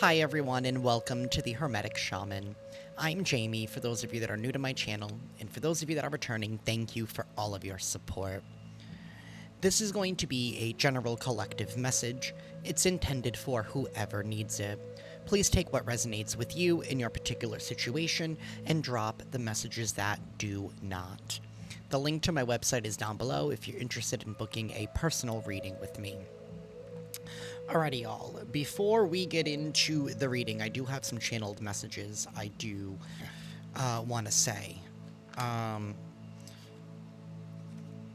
Hi everyone and welcome to the Hermetic Shaman. I'm Jayme for those of you that are new to my channel, and for those of you that are returning, thank you for all of your support. This is going to be a general collective message. It's intended for whoever needs it. Please take what resonates with you in your particular situation and drop the messages that do not. The link to my website is down below if you're interested in booking a personal reading with me. Alrighty, y'all. Before we get into the reading, I do have some channeled messages I do want to say.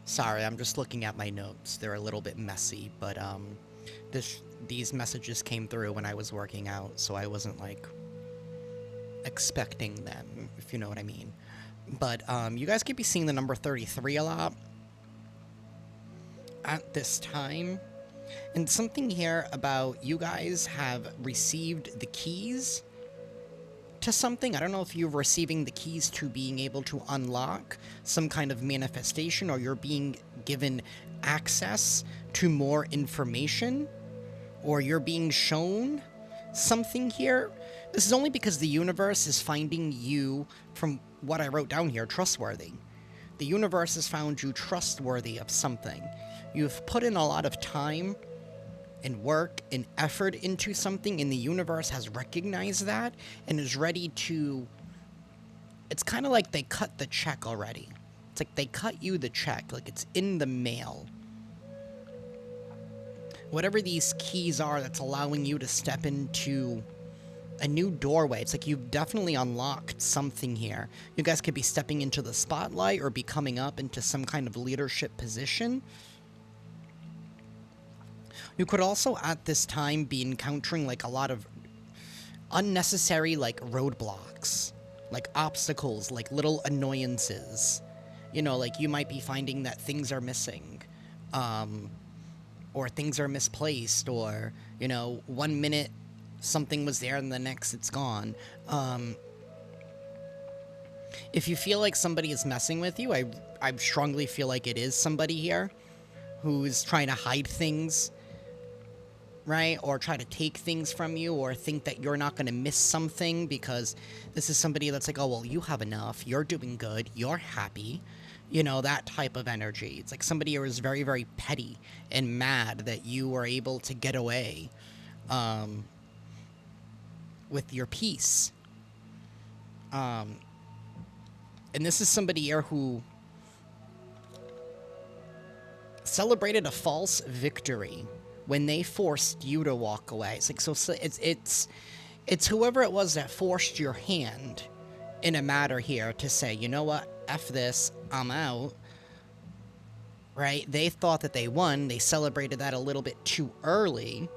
Sorry, I'm just looking at my notes. They're a little bit messy, but these messages came through when I was working out, so I wasn't like expecting them, if you know what I mean. But you guys could be seeing the number 33 a lot at this time. And something here about you guys have received the keys to something. I don't know if you're receiving the keys to being able to unlock some kind of manifestation, or you're being given access to more information, or you're being shown something here. This is only because the universe is finding you, from what I wrote down here, trustworthy. The universe has found you trustworthy of something. You've put in a lot of time and work and effort into something, and the universe has recognized that and is ready to... It's kind of like they cut the check already. It's like they cut you the check, like it's in the mail. Whatever these keys are that's allowing you to step into a new doorway, it's like you've definitely unlocked something here. You guys could be stepping into the spotlight or be coming up into some kind of leadership position. You could also at this time be encountering like a lot of unnecessary like roadblocks, like obstacles, like little annoyances. You know, like you might be finding that things are missing, or things are misplaced, or, you know, 1 minute something was there and the next it's gone. If you feel like somebody is messing with you, I strongly feel like it is somebody here who's trying to hide things, right? Or try to take things from you, or think that you're not going to miss something, because this is somebody that's like, oh, well, you have enough, you're doing good, you're happy, you know, that type of energy. It's like somebody who is very, very petty and mad that you were able to get away with your peace. And this is somebody here who celebrated a false victory when they forced you to walk away. It's like, so it's whoever it was that forced your hand in a matter here to say, you know what, F this, I'm out, right? They thought that they won. They celebrated that a little bit too early,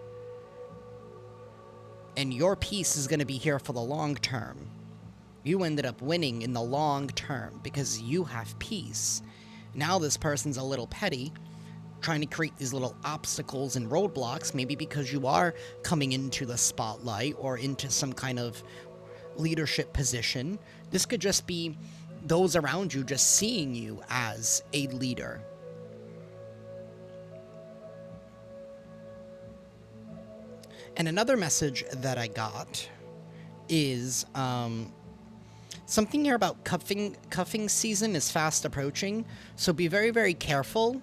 and your peace is going to be here for the long term. You ended up winning in the long term because you have peace. Now this person's a little petty, trying to create these little obstacles and roadblocks, maybe because you are coming into the spotlight or into some kind of leadership position. This could just be those around you just seeing you as a leader. And another message that I got is something here about cuffing season is fast approaching, so be very, very careful.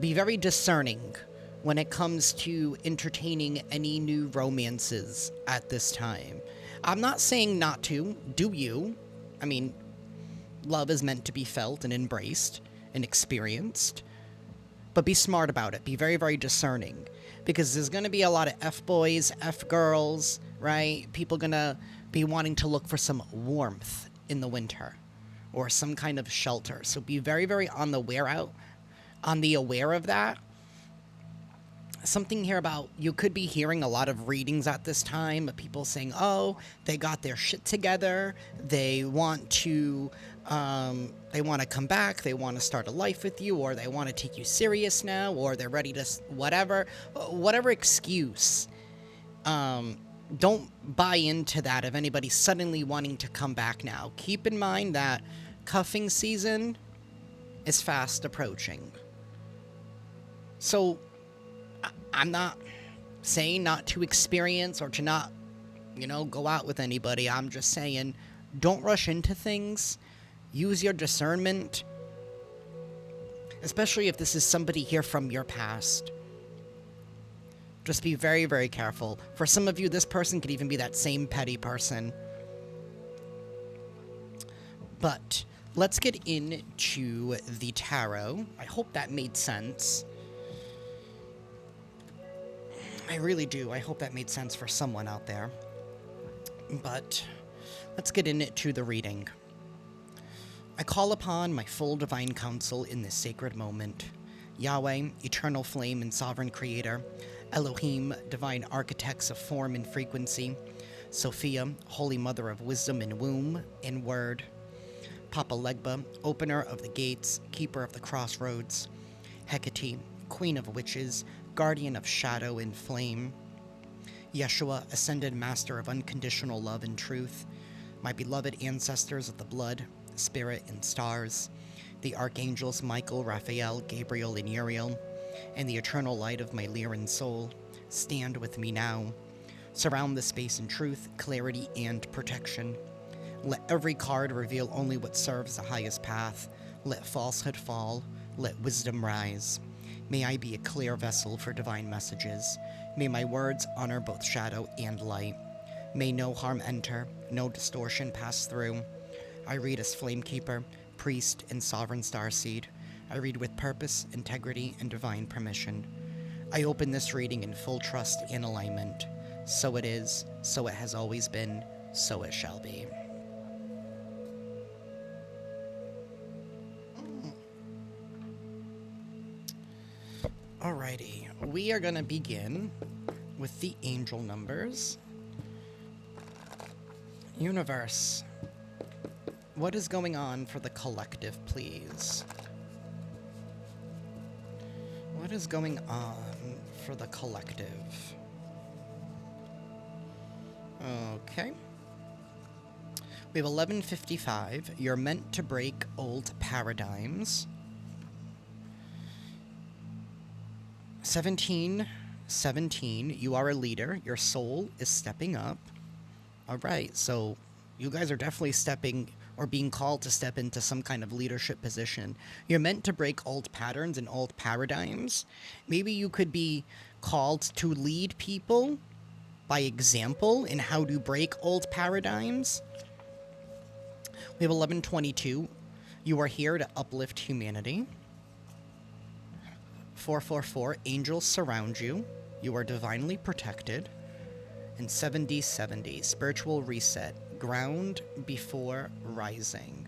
Be very discerning when it comes to entertaining any new romances at this time. I'm not saying not to. Do you? I mean, love is meant to be felt and embraced and experienced. But be smart about it. Be very, very discerning. Because there's going to be a lot of F-boys, F-girls, right? People going to be wanting to look for some warmth in the winter, or some kind of shelter. So be very, very on the aware of that. Something here about, you could be hearing a lot of readings at this time of people saying, oh, they got their shit together, they want to come back, they want to start a life with you, or they want to take you serious now, or they're ready to whatever excuse. Don't buy into that of anybody suddenly wanting to come back now. Keep in mind that cuffing season is fast approaching. So I'm not saying not to experience or to not, go out with anybody. I'm just saying, don't rush into things. Use your discernment. Especially if this is somebody here from your past. Just be very, very careful. For some of you, this person could even be that same petty person. But let's get into the tarot. I hope that made sense. I really do. I hope that made sense for someone out there. But let's get into the reading. I call upon my full divine counsel in this sacred moment. Yahweh, eternal flame and sovereign creator. Elohim, divine architects of form and frequency. Sophia, holy mother of wisdom in womb and word. Papa Legba, opener of the gates, keeper of the crossroads. Hecate, queen of witches, guardian of shadow and flame. Yeshua, ascended master of unconditional love and truth. My beloved ancestors of the blood, spirit, and stars. The archangels Michael, Raphael, Gabriel, and Uriel. And the eternal light of my Lyran soul, stand with me now. Surround the space in truth, clarity, and protection. Let every card reveal only what serves the highest path. Let falsehood fall. Let wisdom rise. May I be a clear vessel for divine messages. May my words honor both shadow and light. May no harm enter, no distortion pass through. I read as Flamekeeper, Priest, and Sovereign Starseed. I read with purpose, integrity, and divine permission. I open this reading in full trust and alignment. So it is, so it has always been, so it shall be. Alrighty, we are going to begin with the angel numbers. Universe, what is going on for the collective, please? What is going on for the collective? Okay. We have 1155. You're meant to break old paradigms. 1717. You are a leader. Your soul is stepping up. All right. So you guys are definitely stepping or being called to step into some kind of leadership position. You're meant to break old patterns and old paradigms. Maybe you could be called to lead people by example in how to break old paradigms. We have 1122. You are here to uplift humanity. 444. Angels surround you. You are divinely protected. And 7070. Spiritual reset. Ground before rising.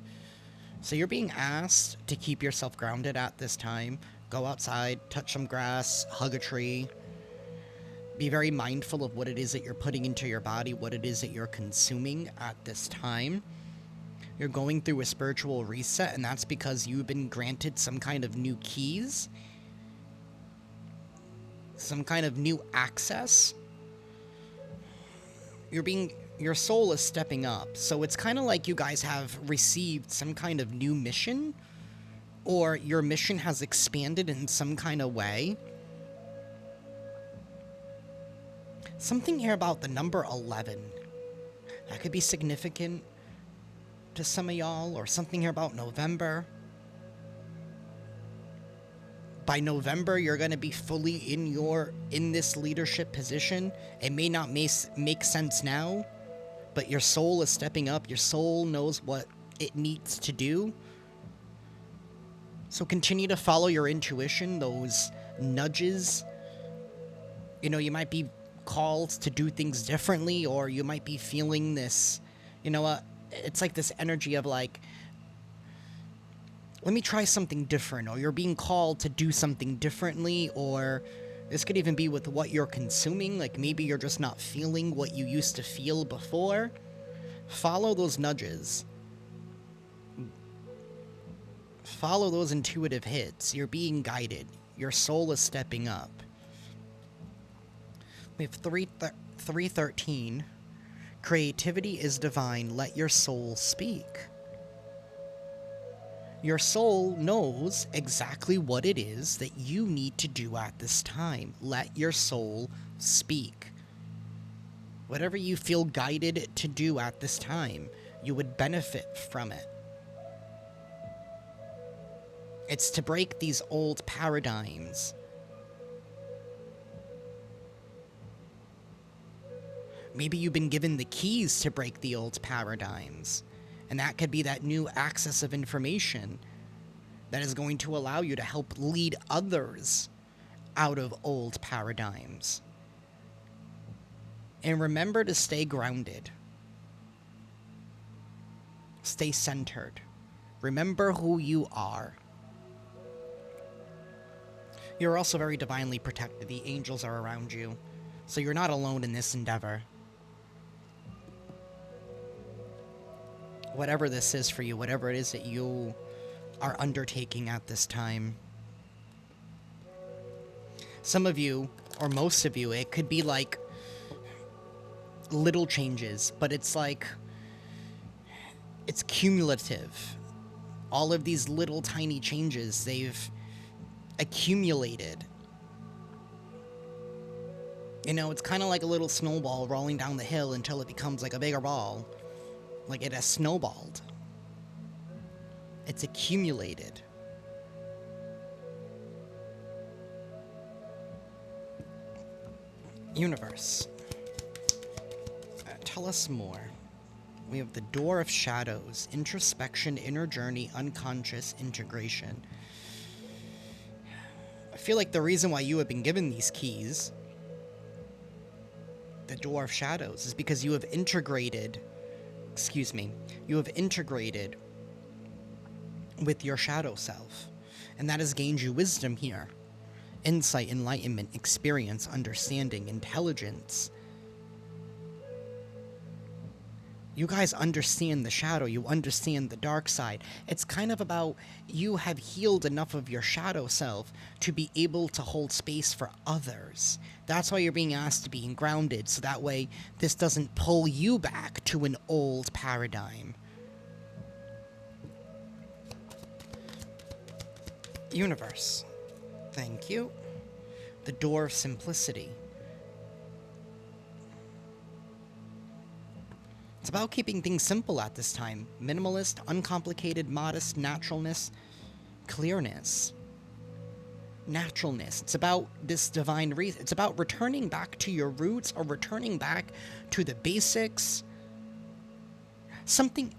So you're being asked to keep yourself grounded at this time. Go outside, touch some grass, hug a tree. Be very mindful of what it is that you're putting into your body, what it is that you're consuming at this time. You're going through a spiritual reset, and that's because you've been granted some kind of new keys, some kind of new access. Your soul is stepping up, so it's kind of like you guys have received some kind of new mission, or your mission has expanded in some kind of way. Something here about the number 11. That could be significant to some of y'all, or something here about November. By November, you're going to be fully in this leadership position. It may not make sense now, but your soul is stepping up. Your soul knows what it needs to do. So continue to follow your intuition, those nudges. You know, you might be called to do things differently, or you might be feeling this, it's like this energy of like, let me try something different, or you're being called to do something differently, or this could even be with what you're consuming, like maybe you're just not feeling what you used to feel before. Follow those nudges. Follow those intuitive hits. You're being guided. Your soul is stepping up. We have 313. Creativity is divine. Let your soul speak. Your soul knows exactly what it is that you need to do at this time. Let your soul speak. Whatever you feel guided to do at this time, you would benefit from it. It's to break these old paradigms. Maybe you've been given the keys to break the old paradigms. And that could be that new access of information that is going to allow you to help lead others out of old paradigms. And remember to stay grounded. Stay centered. Remember who you are. You're also very divinely protected. The angels are around you. So you're not alone in this endeavor. Whatever this is for you, whatever it is that you are undertaking at this time. Some of you, or most of you, it could be like little changes, but it's like, it's cumulative. All of these little tiny changes, they've accumulated. You know, it's kind of like a little snowball rolling down the hill until it becomes like a bigger ball. Like it has snowballed. It's accumulated. Universe. Tell us more. We have the Door of Shadows. Introspection, inner journey, unconscious, integration. I feel like the reason why you have been given these keys, the Door of Shadows, is because you have integrated... you have integrated with your shadow self, and that has gained you wisdom here. Insight, enlightenment, experience, understanding, intelligence. You guys understand the shadow, you understand the dark side. It's kind of about you have healed enough of your shadow self to be able to hold space for others. That's why you're being asked to be grounded, so that way this doesn't pull you back to an old paradigm. Universe. Thank you. The Door of Simplicity. It's about keeping things simple at this time. Minimalist, uncomplicated, modest, naturalness, clearness. Naturalness. It's about this divine reason. It's about returning back to your roots or returning back to the basics. Something...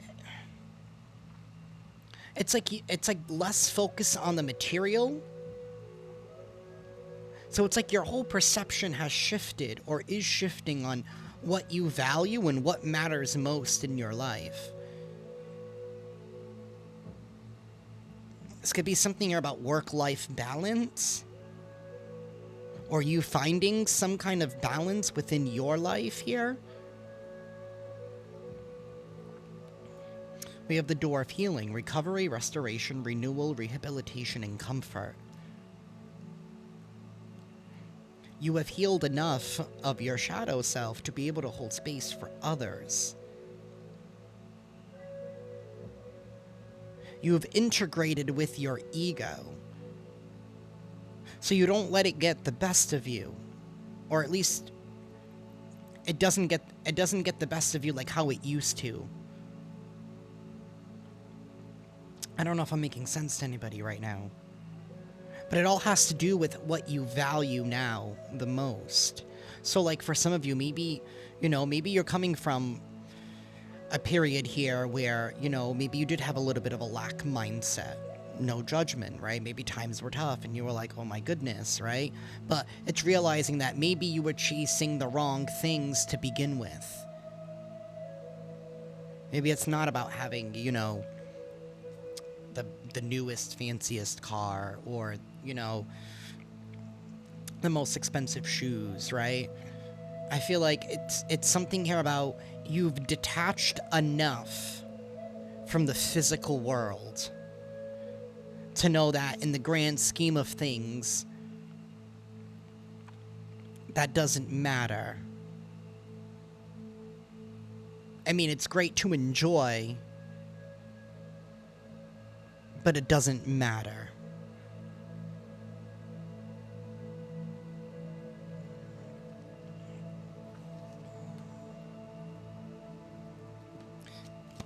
It's like less focus on the material. So it's like your whole perception has shifted or is shifting on what you value and what matters most in your life. This could be something here about work-life balance, or you finding some kind of balance within your life here. We have the Door of Healing, recovery, restoration, renewal, rehabilitation, and comfort. You have healed enough of your shadow self to be able to hold space for others. You have integrated with your ego, so you don't let it get the best of you, or at least it doesn't get the best of you like how it used to. I don't know if I'm making sense to anybody right now. But it all has to do with what you value now the most. So, like, for some of you, maybe, maybe you're coming from a period here where, maybe you did have a little bit of a lack mindset. No judgment, right? Maybe times were tough and you were like, oh my goodness, right? But it's realizing that maybe you were chasing the wrong things to begin with. Maybe it's not about having, the newest, fanciest car, or, the most expensive shoes, right? I feel like it's something here about you've detached enough from the physical world to know that in the grand scheme of things, that doesn't matter. I mean, it's great to enjoy, but it doesn't matter.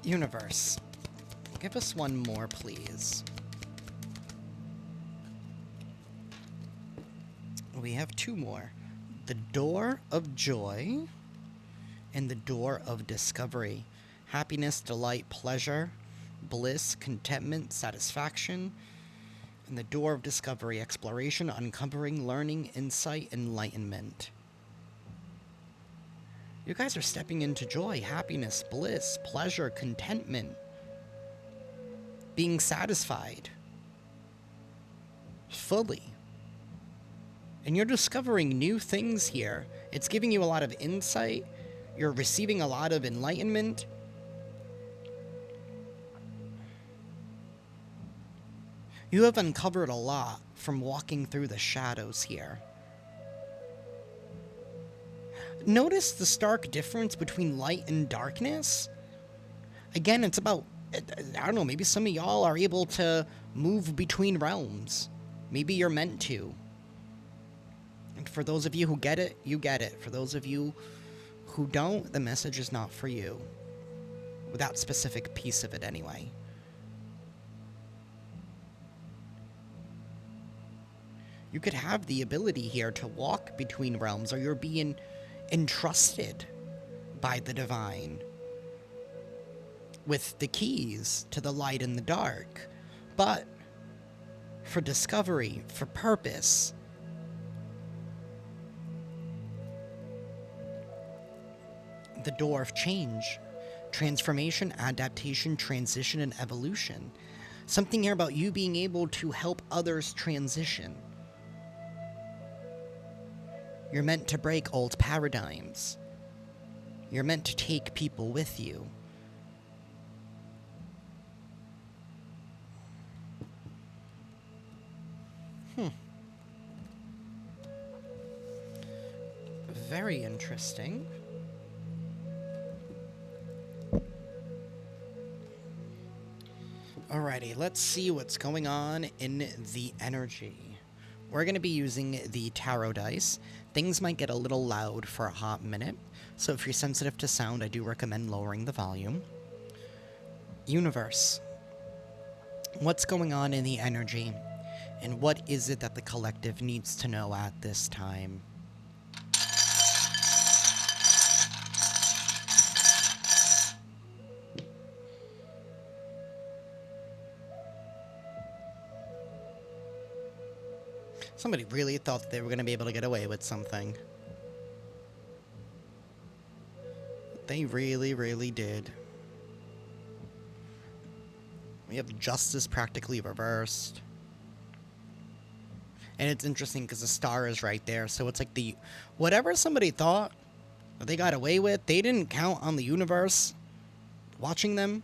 Universe, give us one more, please. We have two more. The Door of Joy and the Door of Discovery. Happiness, delight, pleasure, bliss, contentment, satisfaction. And the Door of Discovery, exploration, uncovering, learning, insight, enlightenment. You guys are stepping into joy, happiness, bliss, pleasure, contentment. Being satisfied. Fully. And you're discovering new things here. It's giving you a lot of insight. You're receiving a lot of enlightenment. You have uncovered a lot from walking through the shadows here. Notice the stark difference between light and darkness? Again, it's about, I don't know, maybe some of y'all are able to move between realms. Maybe you're meant to. And for those of you who get it, you get it. For those of you who don't, the message is not for you. With that specific piece of it anyway. You could have the ability here to walk between realms, or you're being entrusted by the divine with the keys to the light and the dark. But for discovery, for purpose, the door of change, transformation, adaptation, transition, and evolution. Something here about you being able to help others transition. You're meant to break old paradigms. You're meant to take people with you. Very interesting. Alrighty, let's see what's going on in the energy. We're going to be using the tarot dice. Things might get a little loud for a hot minute, so if you're sensitive to sound, I do recommend lowering the volume. Universe, what's going on in the energy, and what is it that the collective needs to know at this time? Somebody really thought that they were going to be able to get away with something. They really, really did. We have justice practically reversed. And it's interesting because the star is right there. So it's like the... whatever somebody thought that they got away with, they didn't count on the universe watching them.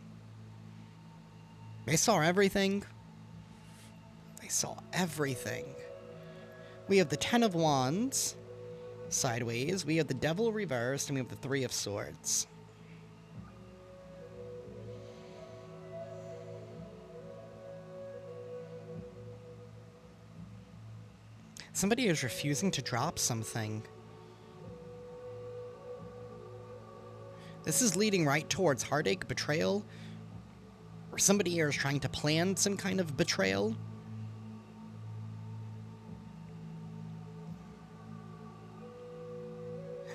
They saw everything. They saw everything. We have the Ten of Wands sideways. We have the Devil reversed. And we have the Three of Swords. Somebody is refusing to drop something. This is leading right towards heartache, betrayal. Or somebody here is trying to plan some kind of betrayal.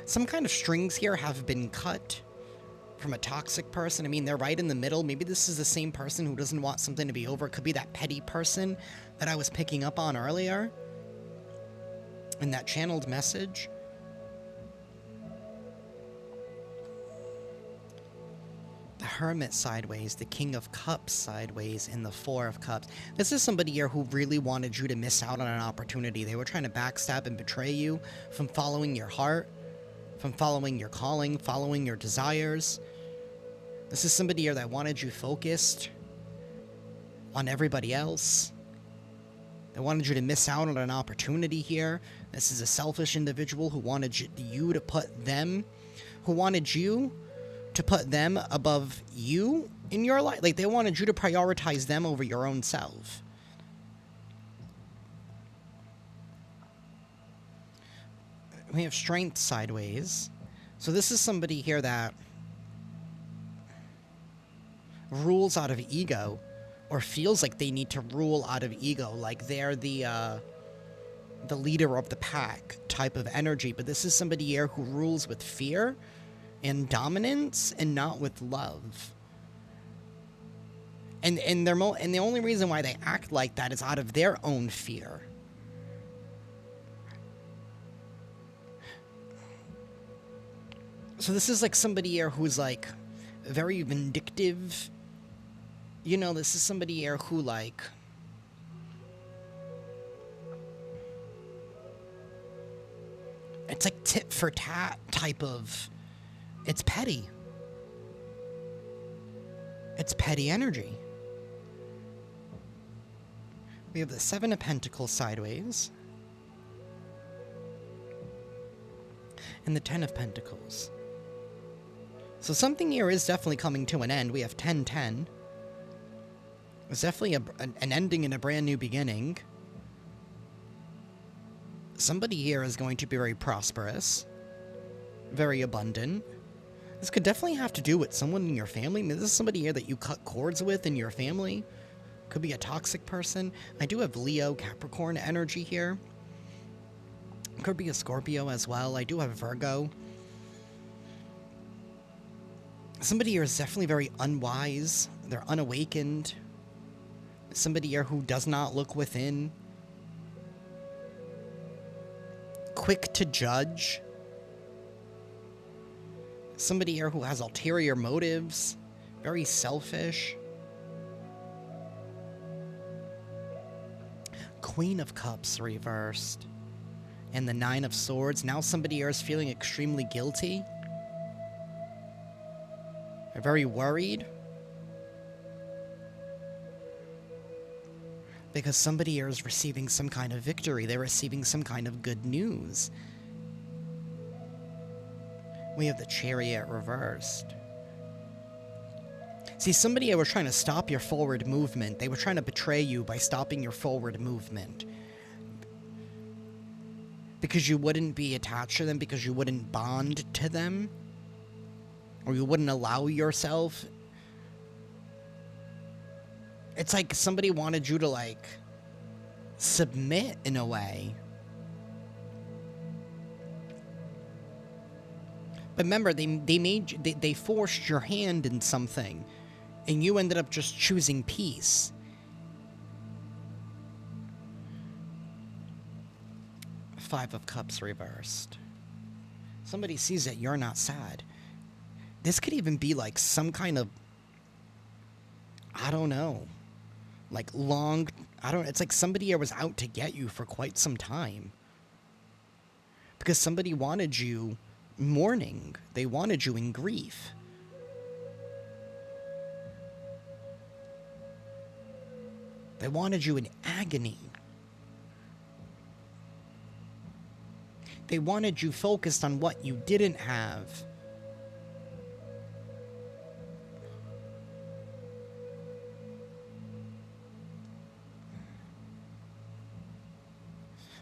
Some kind of strings here have been cut from a toxic person. I mean, they're right in the middle. Maybe this is the same person who doesn't want something to be over. It could be that petty person that I was picking up on earlier in that channeled message. The Hermit sideways, the King of Cups sideways, and the Four of Cups. This is somebody here who really wanted you to miss out on an opportunity. They were trying to backstab and betray you from following your heart, from following your calling, following your desires. This is somebody here that wanted you focused on everybody else. They wanted you to miss out on an opportunity here. This is a selfish individual who wanted you to put them, above you in your life. Like, they wanted you to prioritize them over your own self. We have strength sideways. So this is somebody here that rules out of ego, or feels like they need to rule out of ego, like they're the leader of the pack type of energy. But this is somebody here who rules with fear and dominance and not with love. And the only reason why they act like that is out of their own fear. So this is like somebody here who's like very vindictive. You know, this is somebody here who like it's like tit for tat type of, it's petty. It's petty energy. We have the Seven of Pentacles sideways. And the Ten of Pentacles. So something here is definitely coming to an end. We have 10-10. It's definitely an ending and a brand new beginning. Somebody here is going to be very prosperous. Very abundant. This could definitely have to do with someone in your family. I mean, this is somebody here that you cut cords with in your family. Could be a toxic person. I do have Leo, Capricorn energy here. Could be a Scorpio as well. I do have Virgo. Somebody here is definitely very unwise. They're unawakened. Somebody here who does not look within. Quick to judge. Somebody here who has ulterior motives. Very selfish. Queen of Cups reversed. And the Nine of Swords. Now somebody here is feeling extremely guilty. They're very worried. Because somebody here is receiving some kind of victory. They're receiving some kind of good news. We have the Chariot reversed. See, somebody here was trying to stop your forward movement. They were trying to betray you by stopping your forward movement. Because you wouldn't be attached to them, because you wouldn't bond to them. Or you wouldn't allow yourself. It's like somebody wanted you to, like, submit in a way. But remember, they forced your hand in something. And you ended up just choosing peace. Five of Cups reversed. Somebody sees that you're not sad. This could even be like some kind of, I don't know, like it's like somebody here was out to get you for quite some time. Because somebody wanted you mourning. They wanted you in grief. They wanted you in agony. They wanted you focused on what you didn't have.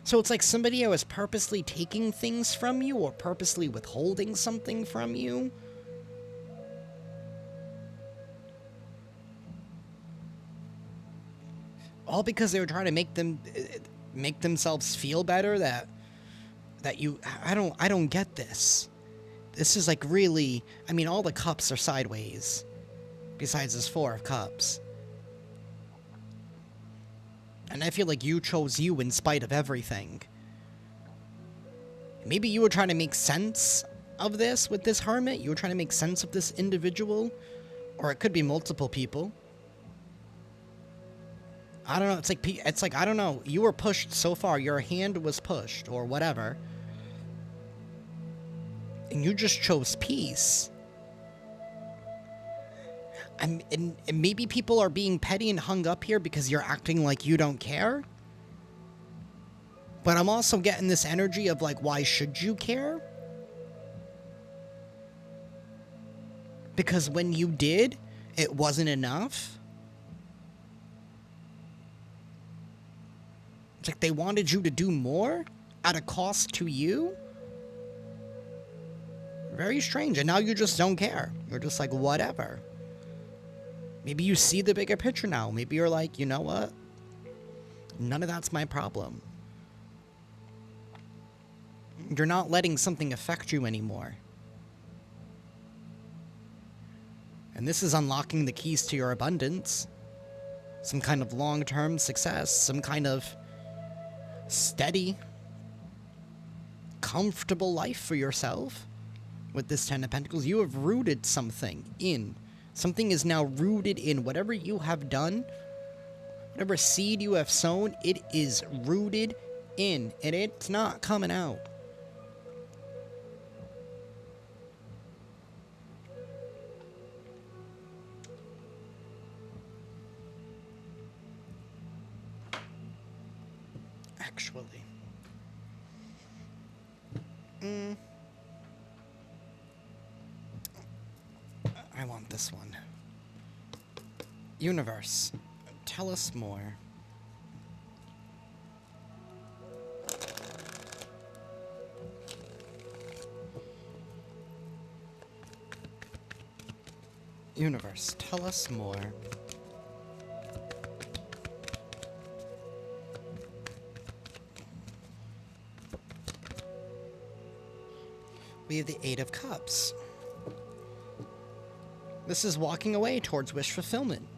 So it's like somebody was purposely taking things from you or purposely withholding something from you. All because they were trying to make themselves feel better that you, I don't get this. This is like really, I mean, all the cups are sideways. Besides this Four of Cups. And I feel like you chose you in spite of everything. Maybe you were trying to make sense of this with this hermit. You were trying to make sense of this individual. Or it could be multiple people. I don't know. It's like, I don't know. You were pushed so far. Your hand was pushed or whatever. And you just chose peace. And maybe people are being petty and hung up here because you're acting like you don't care. But I'm also getting this energy of like, why should you care? Because when you did, it wasn't enough. It's like they wanted you to do more at a cost to you. Very strange. And now you just don't care. You're just like, whatever. Maybe you see the bigger picture now. Maybe you're like, you know what? None of that's my problem. You're not letting something affect you anymore. And this is unlocking the keys to your abundance. Some kind of long-term success. Some kind of steady, comfortable life for yourself. With this Ten of Pentacles, you have rooted something in. Something is now rooted in. Whatever you have done, whatever seed you have sown, it is rooted in. And it's not coming out. Actually. I want this one. Universe, tell us more. Universe, tell us more. We have the Eight of Cups. This is walking away towards wish fulfillment.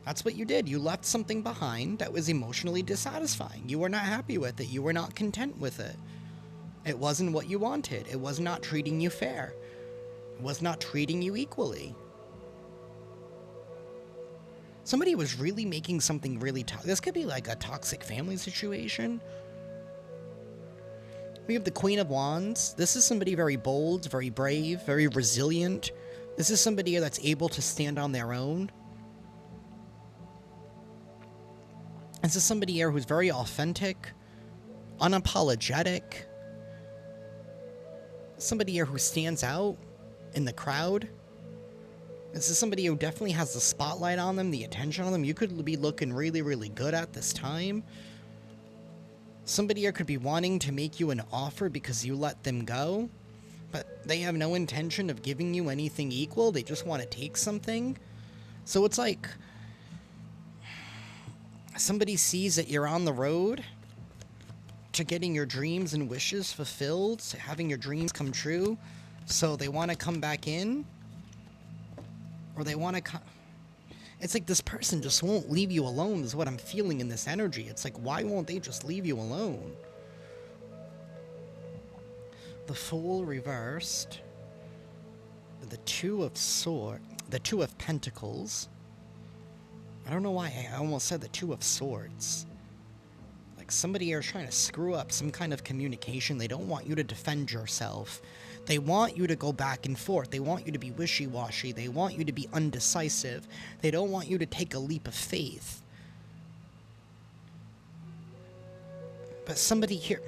That's what you did. You left something behind that was emotionally dissatisfying. You were not happy with it. You were not content with it. It wasn't what you wanted. It was not treating you fair. It was not treating you equally. Somebody was really making something really toxic. This could be like a toxic family situation. We have the Queen of Wands. This is somebody very bold, very brave, very resilient. This is somebody that's able to stand on their own. This is somebody here who's very authentic, unapologetic. Somebody here who stands out in the crowd. This is somebody who definitely has the spotlight on them, the attention on them. You could be looking really, really good at this time. Somebody here could be wanting to make you an offer because you let them go, but they have no intention of giving you anything equal. They just want to take something. So it's like somebody sees that you're on the road to getting your dreams and wishes fulfilled, to having your dreams come true, so they want to come back in, or they want to come. It's like this person just won't leave you alone is what I'm feeling in this energy. It's like, why won't they just leave you alone? The Fool reversed. The Two of Pentacles. I don't know why I almost said the Two of Swords. Like somebody here is trying to screw up some kind of communication. They don't want you to defend yourself. They want you to go back and forth. They want you to be wishy-washy. They want you to be undecisive. They don't want you to take a leap of faith. But somebody here...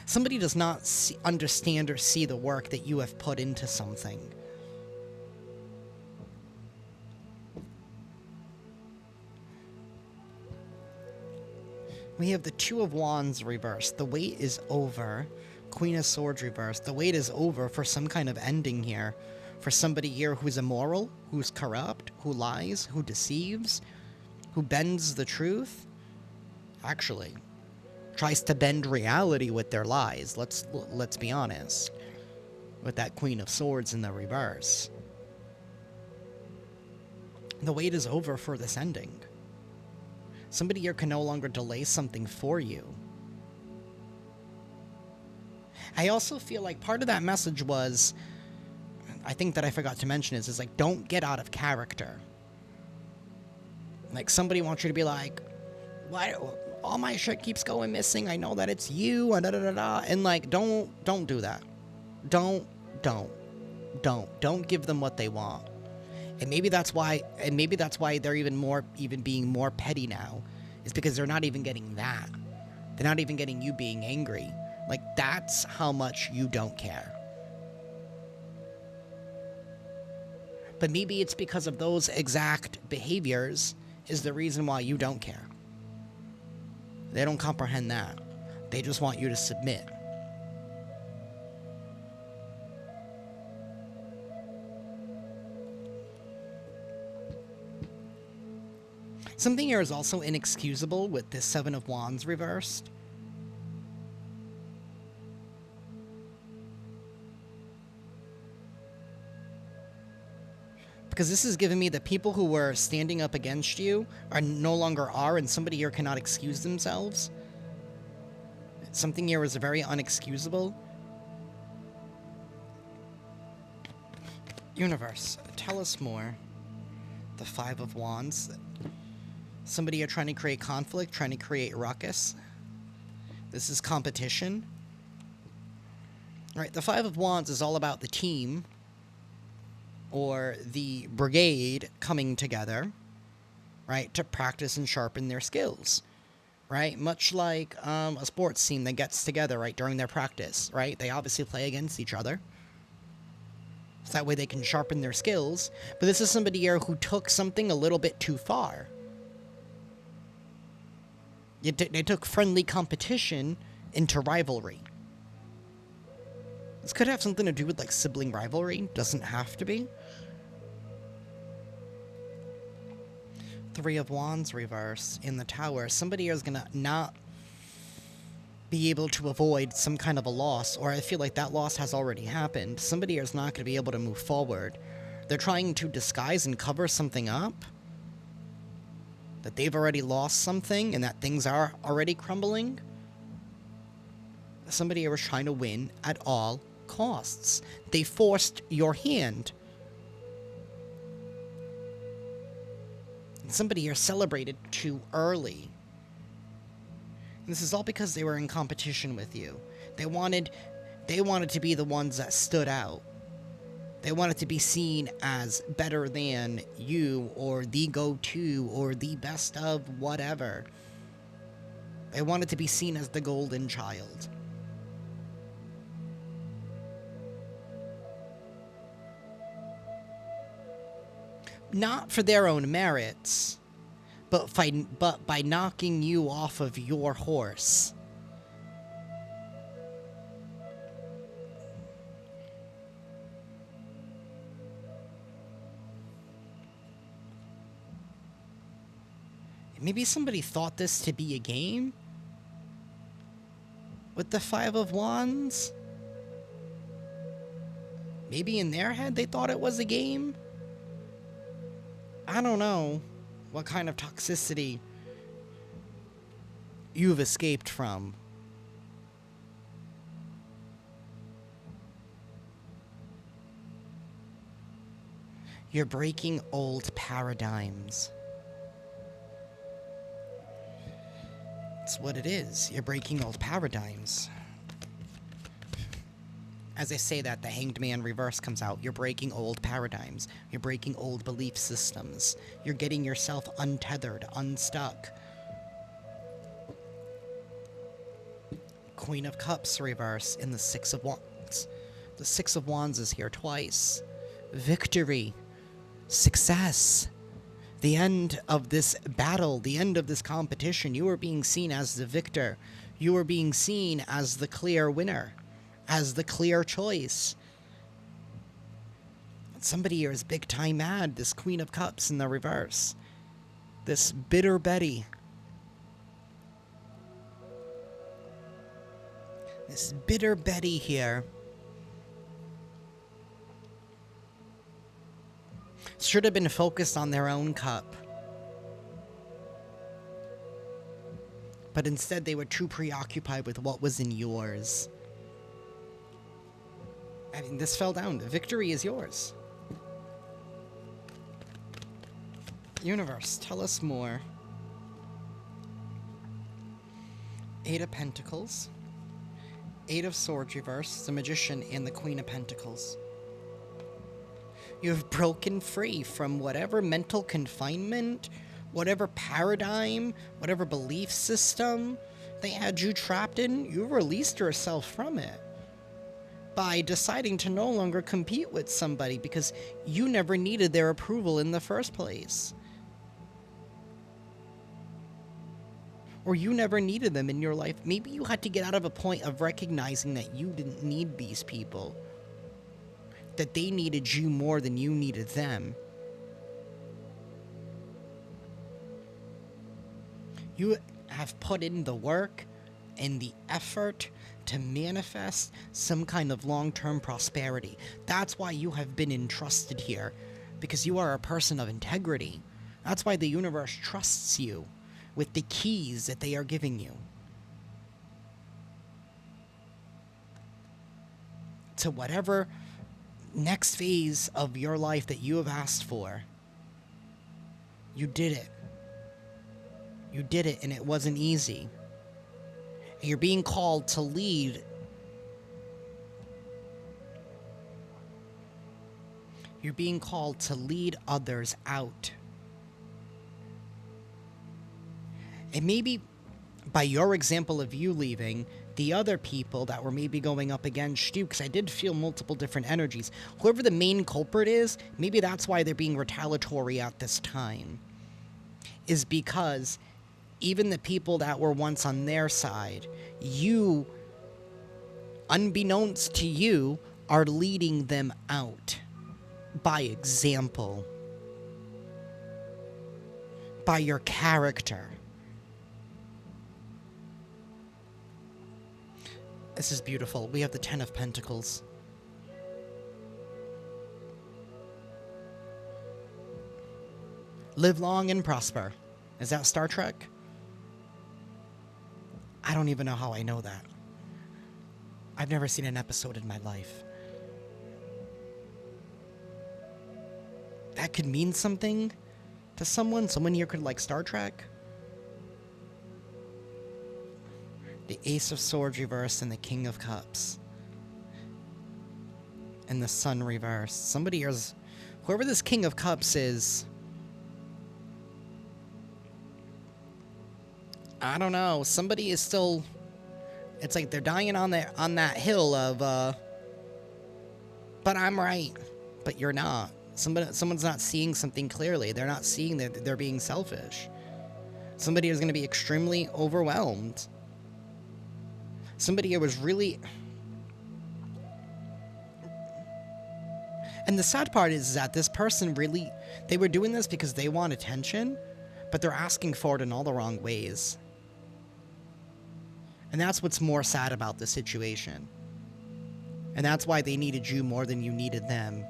Somebody does not understand or see the work that you have put into something. We have the Two of Wands reversed. The wait is over. Queen of Swords reversed. The wait is over for some kind of ending here. For somebody here who's immoral, who's corrupt, who lies, who deceives, who bends the truth. Actually, tries to bend reality with their lies. Let's be honest. With that Queen of Swords in the reverse. The wait is over for this ending. Somebody here can no longer delay something for you. I also feel like part of that message was, I think that I forgot to mention is like, don't get out of character. Like somebody wants you to be like, why all my shit keeps going missing? I know that it's you, and da da da da. And like, don't do that. Don't give them what they want. And maybe that's why they're even being more petty now, is because they're not even getting that. They're not even getting you being angry. Like, that's how much you don't care. But maybe it's because of those exact behaviors is the reason why you don't care. They don't comprehend that. They just want you to submit. Something here is also inexcusable with this Seven of Wands reversed. Because this is giving me that people who were standing up against you are no longer are, and somebody here cannot excuse themselves. Something here is very unexcusable. Universe, tell us more. The Five of Wands. Somebody here trying to create conflict, trying to create ruckus. This is competition. Right, the Five of Wands is all about the team or the brigade coming together, right, to practice and sharpen their skills, right? Much like a sports team that gets together, right, during their practice, right? They obviously play against each other. So that way they can sharpen their skills. But this is somebody here who took something a little bit too far. They took friendly competition into rivalry. This could have something to do with, like, sibling rivalry. Doesn't have to be. Three of Wands reverse in the Tower. Somebody here is going to not be able to avoid some kind of a loss, or I feel like that loss has already happened. Somebody here is not going to be able to move forward. They're trying to disguise and cover something up. That they've already lost something and that things are already crumbling. Somebody here was trying to win at all costs. They forced your hand. And somebody here celebrated too early. And this is all because they were in competition with you. They wanted to be the ones that stood out. They wanted to be seen as better than you, or the go-to, or the best of whatever. They wanted to be seen as the golden child. Not for their own merits, but by knocking you off of your horse. Maybe somebody thought this to be a game? With the Five of Wands? Maybe in their head they thought it was a game? I don't know what kind of toxicity you've escaped from. You're breaking old paradigms. That's what it is. You're breaking old paradigms. As I say that, the Hanged Man reverse comes out. You're breaking old paradigms. You're breaking old belief systems. You're getting yourself untethered, unstuck. Queen of Cups reverse in the Six of Wands. The Six of Wands is here twice. Victory. Success. The end of this battle, the end of this competition, you are being seen as the victor. You are being seen as the clear winner, as the clear choice. Somebody here is big time mad. This Queen of Cups in the reverse. This bitter Betty. This bitter Betty here. Should have been focused on their own cup. But instead they were too preoccupied with what was in yours. I mean, this fell down. The victory is yours. Universe, tell us more. Eight of Pentacles. Eight of Swords reverse, the Magician and the Queen of Pentacles. You have broken free from whatever mental confinement, whatever paradigm, whatever belief system they had you trapped in. You released yourself from it. by deciding to no longer compete with somebody because you never needed their approval in the first place. Or you never needed them in your life. Maybe you had to get out of a point of recognizing that you didn't need these people. That they needed you more than you needed them. You have put in the work and the effort to manifest some kind of long-term prosperity. That's why you have been entrusted here, because you are a person of integrity. That's why the universe trusts you with the keys that they are giving you to whatever next phase of your life that you have asked for. You did it. You did it, and it wasn't easy. You're being called to lead. You're being called to lead others out. And maybe by your example of you leaving, the other people that were maybe going up against you, because I did feel multiple different energies, whoever the main culprit is, maybe that's why they're being retaliatory at this time, is because even the people that were once on their side, you, unbeknownst to you, are leading them out by example, by your character. This is beautiful. We have the 10 of Pentacles. Live long and prosper. Is that Star Trek? I don't even know how I know that. I've never seen an episode in my life. That could mean something to someone. Someone here could like Star Trek. The Ace of Swords reversed and the King of Cups. And the Sun reversed. Somebody here's... Whoever this King of Cups is... I don't know. Somebody is still... It's like they're dying on that hill of, but I'm right. But you're not. Someone's not seeing something clearly. They're not seeing that they're being selfish. Somebody is going to be extremely overwhelmed. Somebody who was really... And the sad part is that this person really... They were doing this because they want attention, but they're asking for it in all the wrong ways. And that's what's more sad about the situation. And that's why they needed you more than you needed them.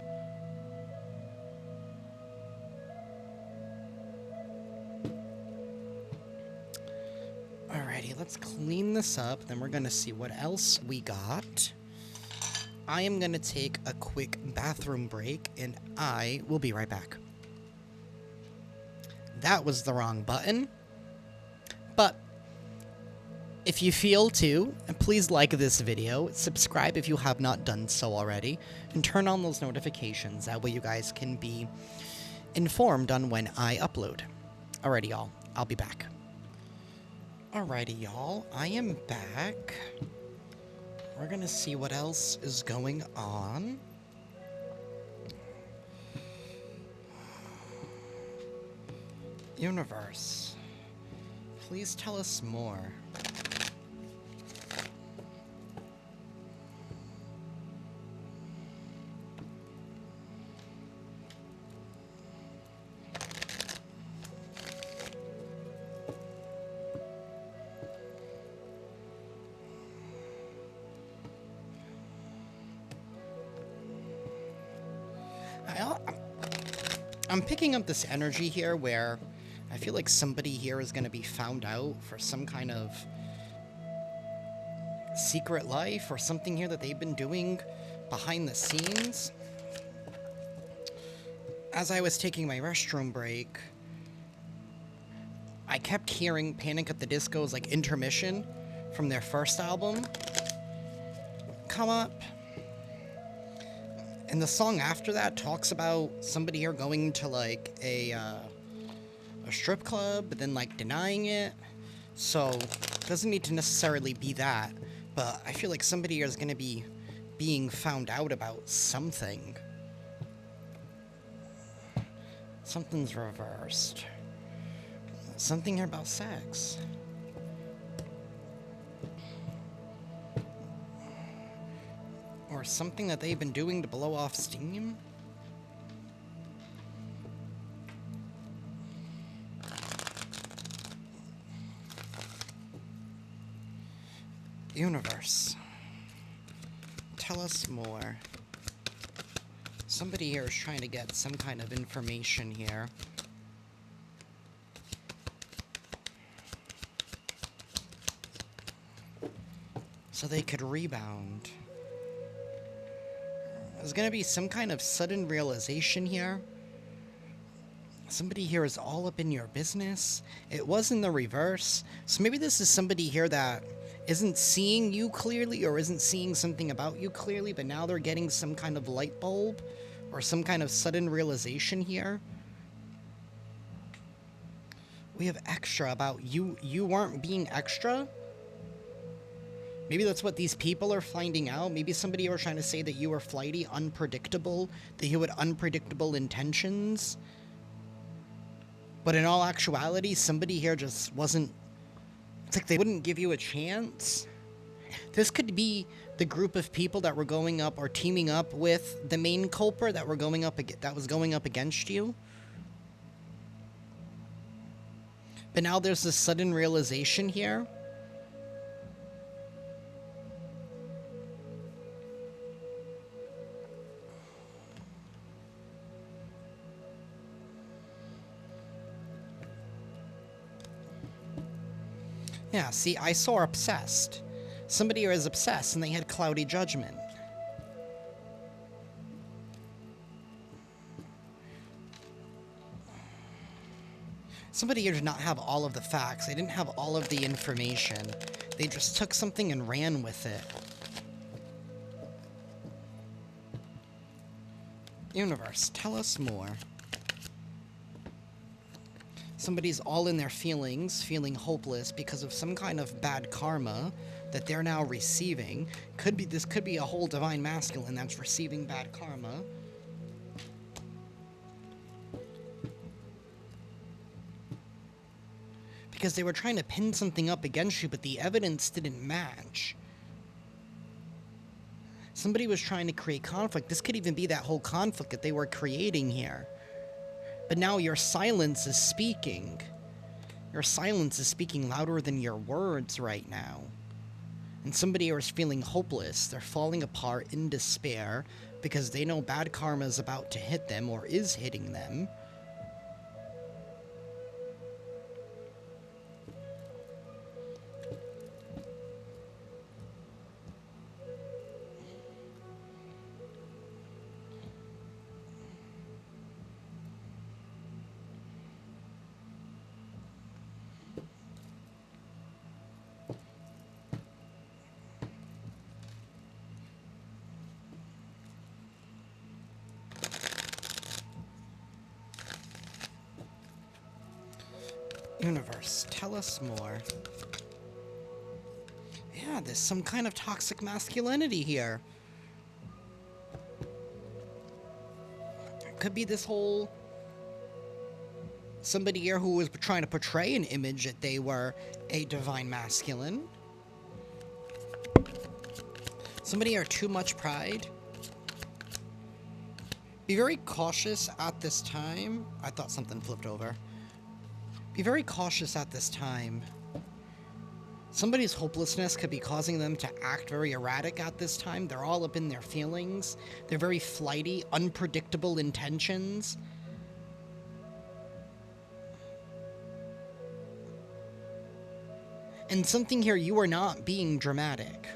Alrighty, let's clean this up. Then we're going to see what else we got. I am going to take a quick bathroom break, and I will be right back. That was the wrong button. But if you feel to, please like this video, subscribe if you have not done so already, and turn on those notifications. That way you guys can be informed on when I upload. Alrighty, y'all. I'll be back. Alrighty, y'all. I am back. We're gonna see what else is going on. Universe, please tell us more. I'm picking up this energy here where I feel like somebody here is going to be found out for some kind of secret life or something here that they've been doing behind the scenes. As I was taking my restroom break, I kept hearing Panic at the Disco's like intermission from their first album come up. And the song after that talks about somebody here going to like a strip club, but then like denying it. So it doesn't need to necessarily be that, but I feel like somebody here is going to be being found out about something. Something's reversed. Something here about sex. Or something that they've been doing to blow off steam? Universe. Tell us more. Somebody here is trying to get some kind of information here. So they could rebound. There's gonna be some kind of sudden realization here. Somebody here is all up in your business. It was in the reverse. So maybe this is somebody here that isn't seeing you clearly or isn't seeing something about you clearly, but now they're getting some kind of light bulb or some kind of sudden realization here. We have extra about you. You weren't being extra. Maybe that's what these people are finding out. Maybe somebody were trying to say that you were flighty, unpredictable, that you had unpredictable intentions. But in all actuality, somebody here just wasn't... It's like they wouldn't give you a chance. This could be the group of people that were going up or teaming up with the main culprit that were going up that was going up against you. But now there's this sudden realization here. Yeah, see, I saw obsessed. Somebody here is obsessed and they had cloudy judgment. Somebody here did not have all of the facts. They didn't have all of the information. They just took something and ran with it. Universe, tell us more. Somebody's all in their feelings, feeling hopeless because of some kind of bad karma that they're now receiving. This could be a whole divine masculine that's receiving bad karma. Because they were trying to pin something up against you, but the evidence didn't match. Somebody was trying to create conflict. This could even be that whole conflict that they were creating here. But now your silence is speaking. Your silence is speaking louder than your words right now. And somebody is feeling hopeless. They're falling apart in despair because they know bad karma is about to hit them or is hitting them. Universe, tell us more. Yeah, there's some kind of toxic masculinity here. It could be this whole... Somebody here who was trying to portray an image that they were a divine masculine. Somebody here too much pride. Be very cautious at this time. I thought something flipped over. Be very cautious at this time. Somebody's hopelessness could be causing them to act very erratic at this time. They're all up in their feelings. They're very flighty, unpredictable intentions. And something here, you are not being dramatic.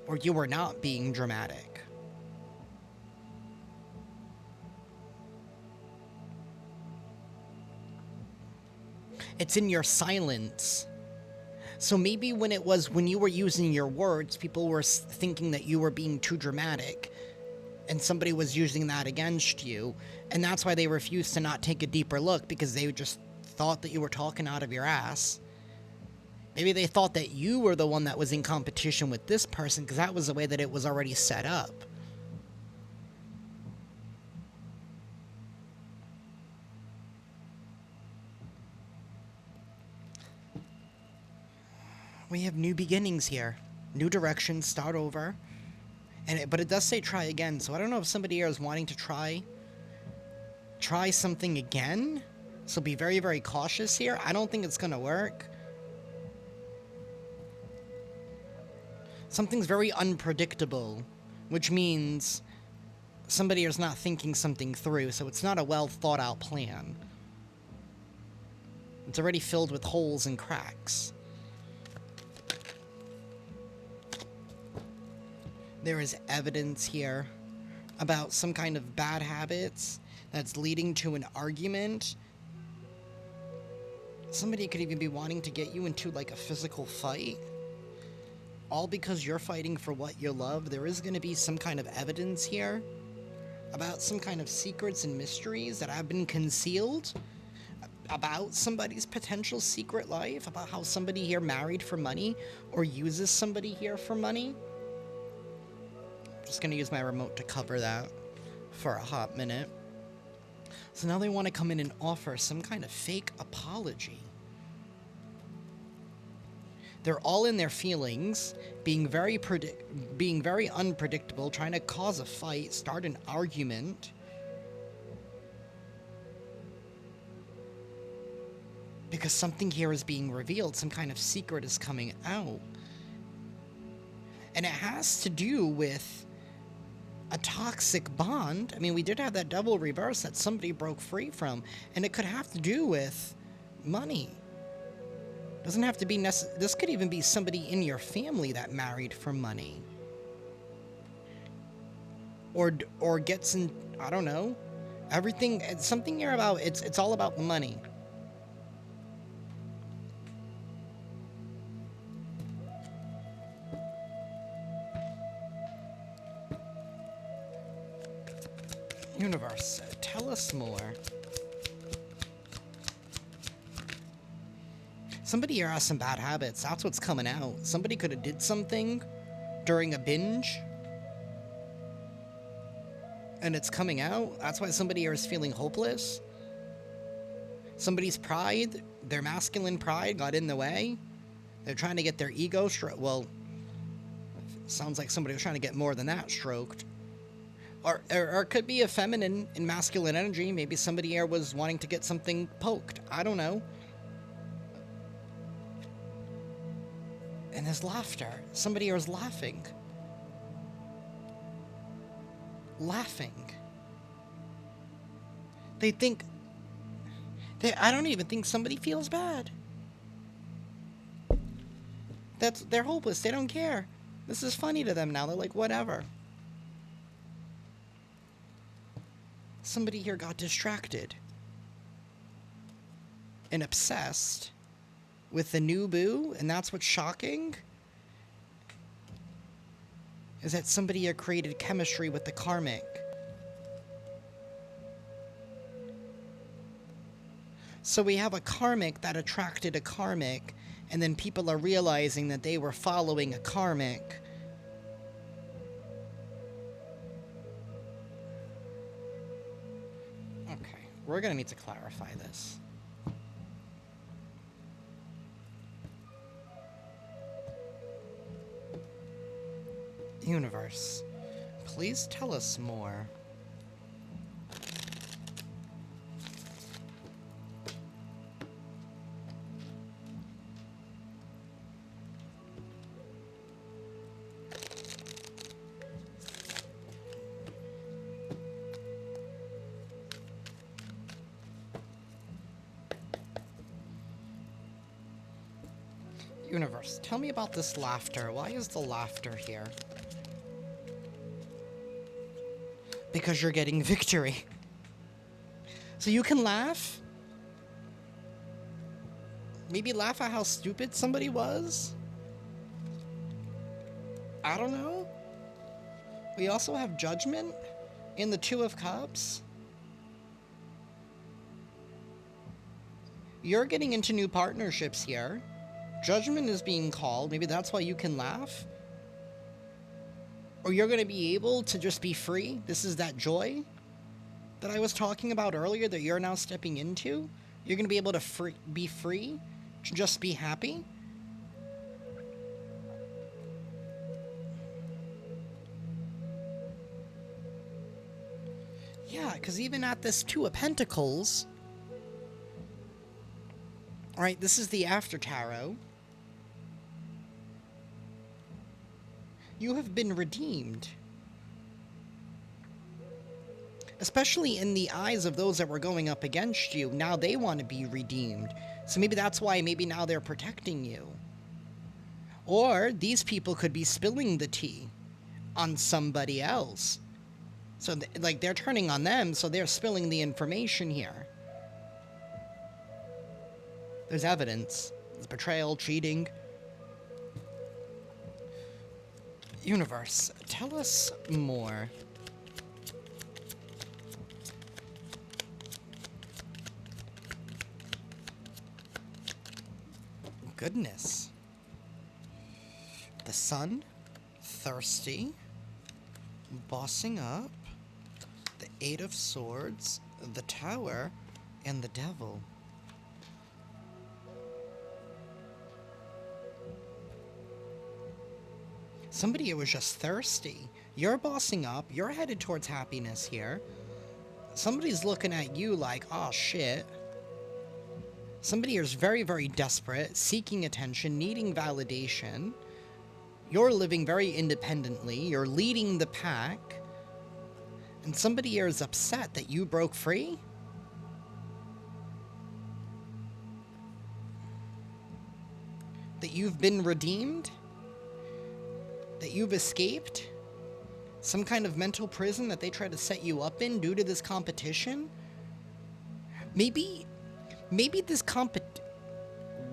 Or you are not being dramatic. It's in your silence. So maybe when you were using your words, people were thinking that you were being too dramatic, and somebody was using that against you, and that's why they refused to not take a deeper look, because they just thought that you were talking out of your ass. Maybe they thought that you were the one that was in competition with this person because that was the way that it was already set up. We have new beginnings here. New direction, start over. But it does say try again, so I don't know if somebody here is wanting to try something again. So be very, very cautious here. I don't think it's going to work. Something's very unpredictable, which means somebody is not thinking something through, so it's not a well thought out plan. It's already filled with holes and cracks. There is evidence here about some kind of bad habits that's leading to an argument. Somebody could even be wanting to get you into like a physical fight. All because you're fighting for what you love. There is going to be some kind of evidence here about some kind of secrets and mysteries that have been concealed about somebody's potential secret life, about how somebody here married for money or uses somebody here for money. I'm just going to use my remote to cover that for a hot minute. So now they want to come in and offer some kind of fake apology. They're all in their feelings, being very unpredictable, trying to cause a fight, start an argument. Because something here is being revealed, some kind of secret is coming out. And it has to do with a toxic bond. I mean, we did have that double reverse that somebody broke free from, and it could have to do with money. Doesn't have to be this could even be somebody in your family that married for money. Or gets in, I don't know. Everything, it's something here about, it's all about money. Universe, tell us more. Somebody here has some bad habits. That's what's coming out. Somebody could have did something during a binge, and it's coming out. That's why somebody here is feeling hopeless. Somebody's pride, their masculine pride got in the way. They're trying to get their ego well, sounds like somebody was trying to get more than that stroked. Or it could be a feminine and masculine energy. Maybe somebody here was wanting to get something poked. I don't know. And there's laughter. Somebody here is laughing. Laughing. They think... I don't even think somebody feels bad. They're hopeless. They don't care. This is funny to them now. They're like, whatever. Somebody here got distracted and obsessed with the new boo, and that's what's shocking, is that somebody here created chemistry with the karmic. So we have a karmic that attracted a karmic, and then people are realizing that they were following a karmic. Okay, we're gonna need to clarify this. Universe, please tell us more. Universe, tell me about this laughter. Why is the laughter here? Because you're getting victory. So you can laugh. Maybe laugh at how stupid somebody was. I don't know. We also have judgment in the Two of Cups. You're getting into new partnerships here. Judgment is being called. Maybe that's why you can laugh. Or you're going to be able to just be free. This is that joy that I was talking about earlier that you're now stepping into. You're going to be able to be free, to just be happy. Yeah, because even at this Two of Pentacles, right, this is the After Tarot. You have been redeemed. Especially in the eyes of those that were going up against you. Now they want to be redeemed. So maybe that's why maybe now they're protecting you. Or these people could be spilling the tea on somebody else. So, like, they're turning on them, so they're spilling the information here. There's evidence. There's betrayal, cheating. Universe, tell us more. Goodness. The Sun, thirsty, bossing up, the Eight of Swords, the Tower, and the Devil. Somebody here was just thirsty. You're bossing up, you're headed towards happiness here. Somebody's looking at you like, oh shit. Somebody here is very, very desperate, seeking attention, needing validation. You're living very independently, you're leading the pack. And somebody here is upset that you broke free? That you've been redeemed? That you've escaped? Some kind of mental prison that they try to set you up in due to this competition? Maybe this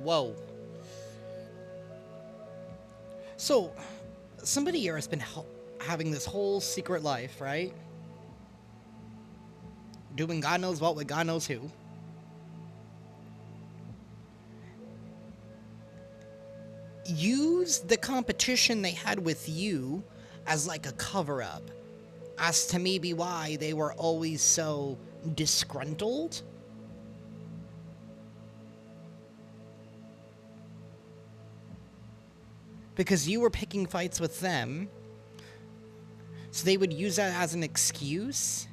Whoa. So, somebody here has been having this whole secret life, right? Doing God knows what with God knows who. Use the competition they had with you as like a cover-up as to maybe why they were always so disgruntled. Because you were picking fights with them, so they would use that as an excuse.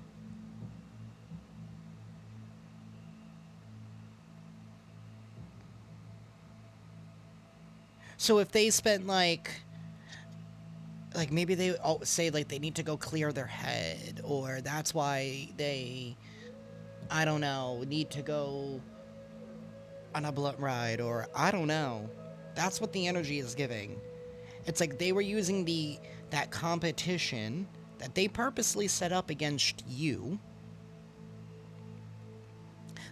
So if they spent like maybe they say like they need to go clear their head, or that's why they, I don't know, need to go on a blunt ride, or I don't know. That's what the energy is giving. It's like they were using that competition that they purposely set up against you.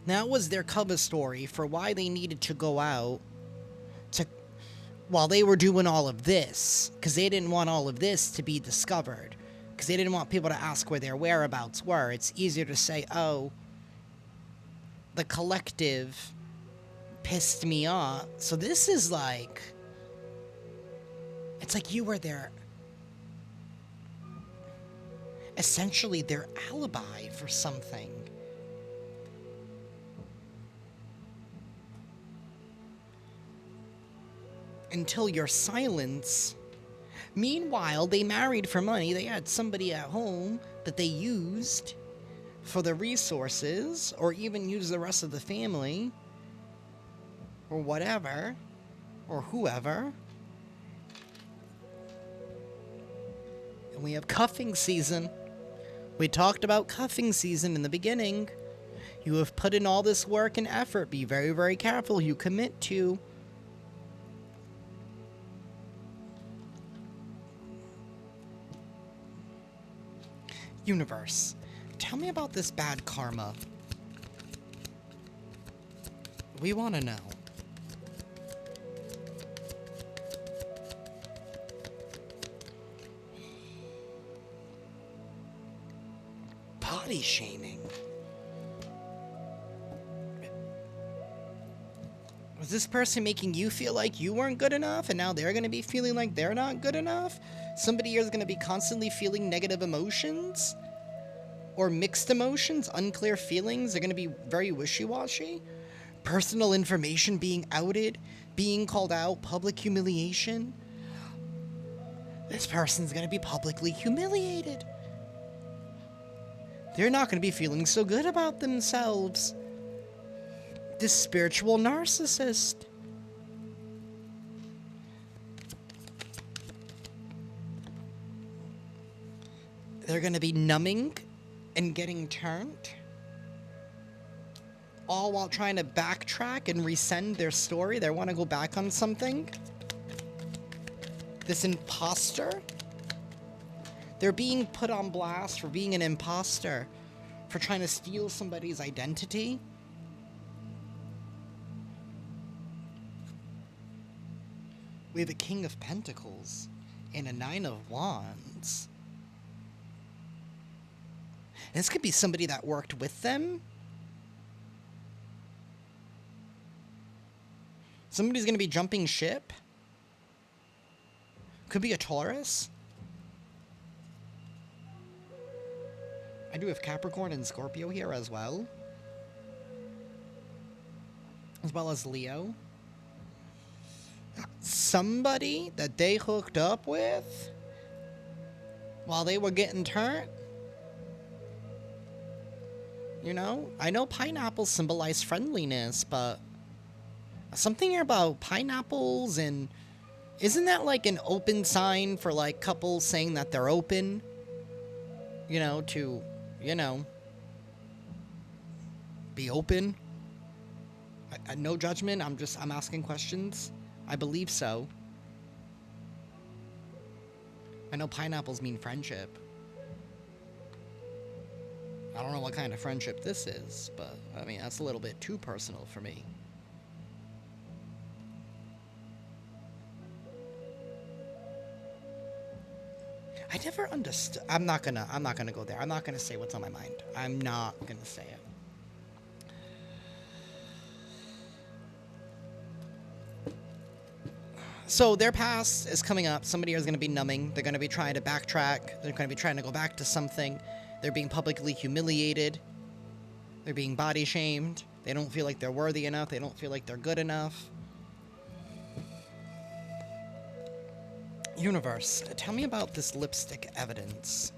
That was their cover story for why they needed to go out while they were doing all of this, because they didn't want all of this to be discovered, because they didn't want people to ask where their whereabouts were. It's easier to say, oh, the collective pissed me off. So this is like, it's like you were their, essentially their alibi for something. Until your silence. Meanwhile, they married for money. They had somebody at home that they used for the resources, or even used the rest of the family, or whatever, or whoever. And we have cuffing season. We talked about cuffing season in the beginning. You have put in all this work and effort. Be very, very careful who you commit to. Universe, tell me about this bad karma. We want to know. Body shaming. Was this person making you feel like you weren't good enough, and now they're going to be feeling like they're not good enough? Somebody here is going to be constantly feeling negative emotions? Or mixed emotions, unclear feelings? They're going to be very wishy-washy? Personal information being outed, being called out, public humiliation? This person's going to be publicly humiliated. They're not going to be feeling so good about themselves. This spiritual narcissist. They're going to be numbing and getting turned, all while trying to backtrack and resend their story. They want to go back on something. This imposter. They're being put on blast for being an imposter, for trying to steal somebody's identity. We have a King of Pentacles and a Nine of Wands. And this could be somebody that worked with them. Somebody's going to be jumping ship. Could be a Taurus. I do have Capricorn and Scorpio here as well. As well as Leo. Somebody that they hooked up with while they were getting turned. You know, I know pineapples symbolize friendliness, but something here about pineapples, and isn't that like an open sign for like couples saying that they're open? You know, to, you know, be open. No judgment. I'm asking questions. I believe so. I know pineapples mean friendship. I don't know what kind of friendship this is, but I mean, that's a little bit too personal for me. I never understood. I'm not gonna go there. I'm not gonna say what's on my mind. I'm not gonna say it. So their past is coming up. Somebody here is going to be numbing. They're going to be trying to backtrack. They're going to be trying to go back to something. They're being publicly humiliated. They're being body shamed. They don't feel like they're worthy enough. They don't feel like they're good enough. Universe, tell me about this lipstick evidence.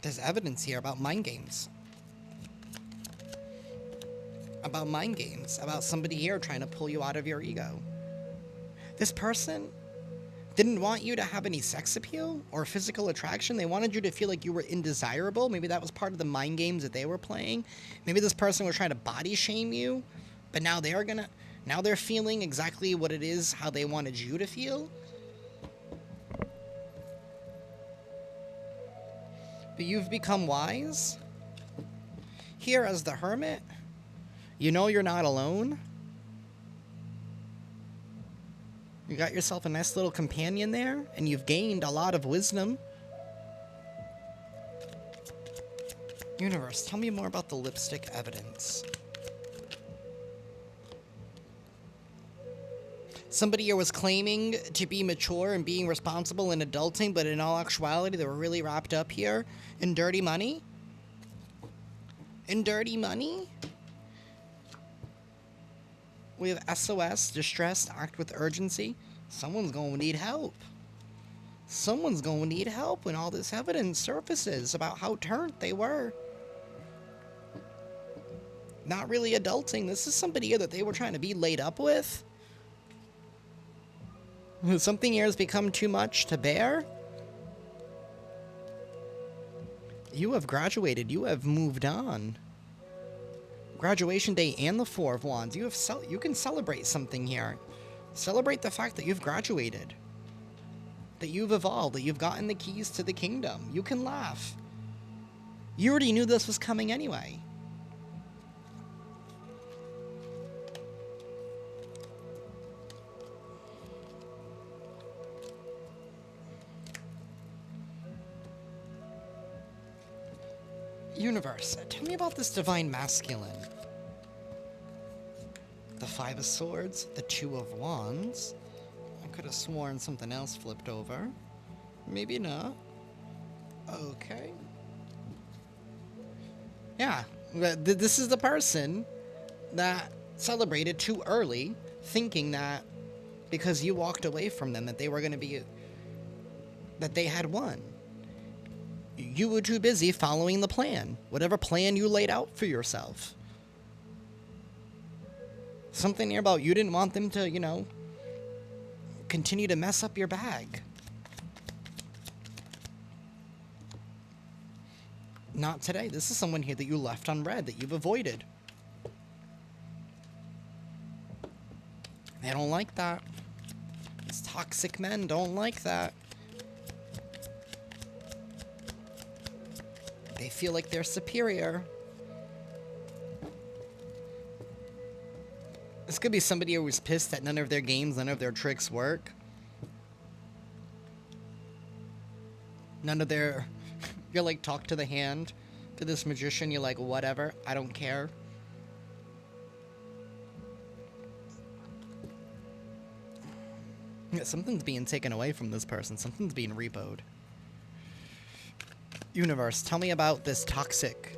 There's evidence here about mind games. About mind games. About somebody here trying to pull you out of your ego. This person didn't want you to have any sex appeal or physical attraction. They wanted you to feel like you were indesirable. Maybe that was part of the mind games that they were playing. Maybe this person was trying to body shame you, but now they're feeling exactly what it is, how they wanted you to feel. But you've become wise. Here as the Hermit, you know you're not alone. You got yourself a nice little companion there, and you've gained a lot of wisdom. Universe, tell me more about the lipstick evidence. Somebody here was claiming to be mature and being responsible and adulting, but in all actuality, they were really wrapped up here in dirty money. In dirty money? We have SOS, distress, act with urgency. Someone's going to need help. Someone's going to need help when all this evidence surfaces about how turned they were. Not really adulting. This is somebody here that they were trying to be laid up with. Something here has become too much to bear. You have graduated. You have moved on. Graduation day and the Four of Wands. You can celebrate something here. Celebrate the fact that you've graduated. That you've evolved. That you've gotten the keys to the kingdom. You can laugh. You already knew this was coming anyway. Universe, tell me about this divine masculine. The Five of Swords, the Two of Wands. I could have sworn something else flipped over. Maybe not. Okay. Yeah, this is the person that celebrated too early, thinking that because you walked away from them that they were going to be... that they had won. You were too busy following the plan. Whatever plan you laid out for yourself. Something here about you didn't want them to, you know, continue to mess up your bag. Not today. This is someone here that you left unread, that you've avoided. They don't like that. These toxic men don't like that. They feel like they're superior. This could be somebody who was pissed that none of their games, none of their tricks work. None of their... You're like, talk to the hand. To this magician, you're like, whatever, I don't care. Yeah, something's being taken away from this person. Something's being repoed. Universe, tell me about this toxic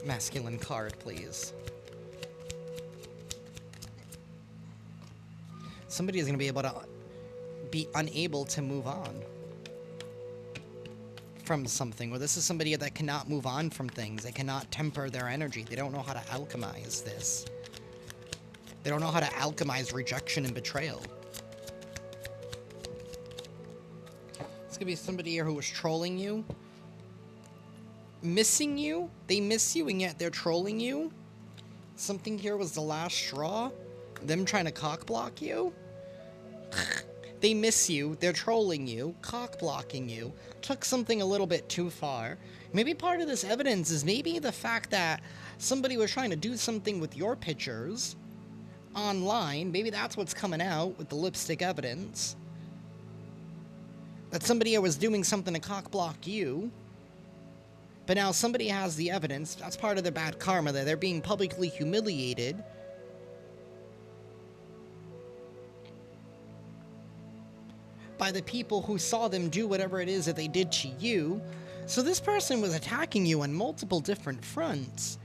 masculine card, please. Somebody is going to be able to be unable to move on from something. Or this is somebody that cannot move on from things. They cannot temper their energy. They don't know how to alchemize this. They don't know how to alchemize rejection and betrayal. It's going to be somebody here who was trolling you. Missing you. They miss you and yet they're trolling you. Something here was the last straw. Them trying to cock block you. They miss you, they're trolling you, cock blocking you, took something a little bit too far. Maybe part of this evidence is maybe the fact that somebody was trying to do something with your pictures online. Maybe that's what's coming out with the lipstick evidence. That somebody was doing something to cock block you. But now somebody has the evidence. That's part of their bad karma, that they're being publicly humiliated. By the people who saw them do whatever it is that they did to you. So this person was attacking you on multiple different fronts.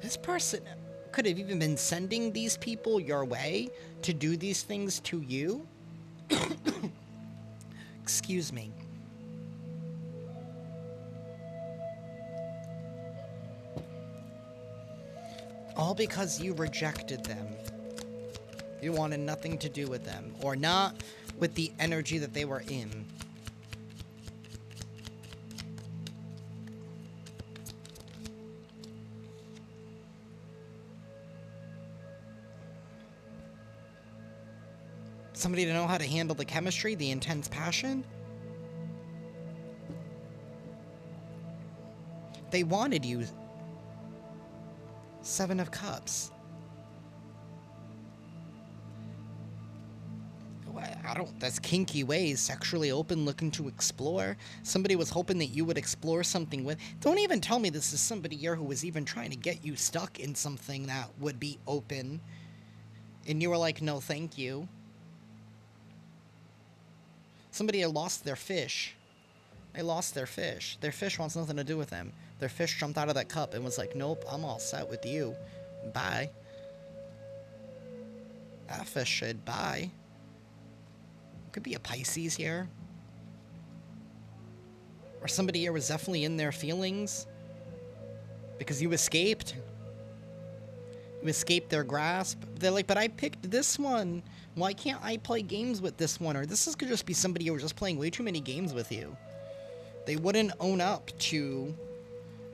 This person could have even been sending these people your way to do these things to you. Excuse me. All because you rejected them. You wanted nothing to do with them, or not with the energy that they were in. Somebody to know how to handle the chemistry, the intense passion. They wanted you. Seven of Cups. I don't... That's kinky ways. Sexually open, looking to explore. Somebody was hoping that you would explore something with... Don't even tell me this is somebody here who was even trying to get you stuck in something that would be open. And you were like, no, thank you. Somebody had lost their fish. They lost their fish. Their fish wants nothing to do with them. Their fish jumped out of that cup and was like, nope, I'm all set with you. Bye. That fish said bye. Could be a Pisces here. Or somebody here was definitely in their feelings. Because you escaped. You escaped their grasp. They're like, but I picked this one. Why can't I play games with this one? Or this could just be somebody who was just playing way too many games with you. They wouldn't own up to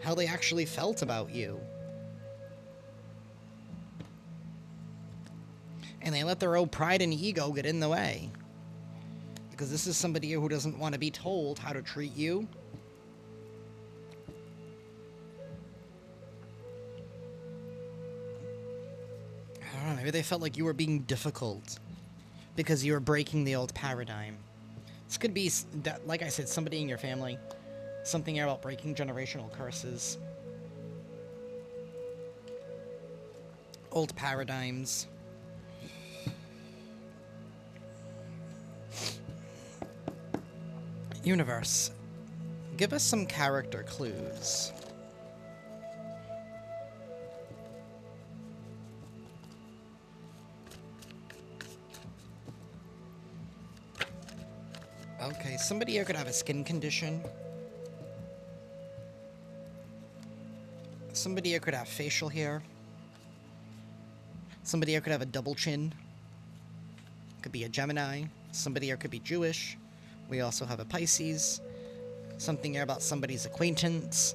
how they actually felt about you. And they let their own pride and ego get in the way. Because this is somebody who doesn't want to be told how to treat you. I don't know, maybe they felt like you were being difficult. because you're breaking the old paradigm. This could be, like I said, somebody in your family. Something about breaking generational curses. Old paradigms. Universe, give us some character clues. Okay, somebody here could have a skin condition. Somebody here could have facial hair. Somebody here could have a double chin. Could be a Gemini. Somebody here could be Jewish. We also have a Pisces. Something here about somebody's acquaintance.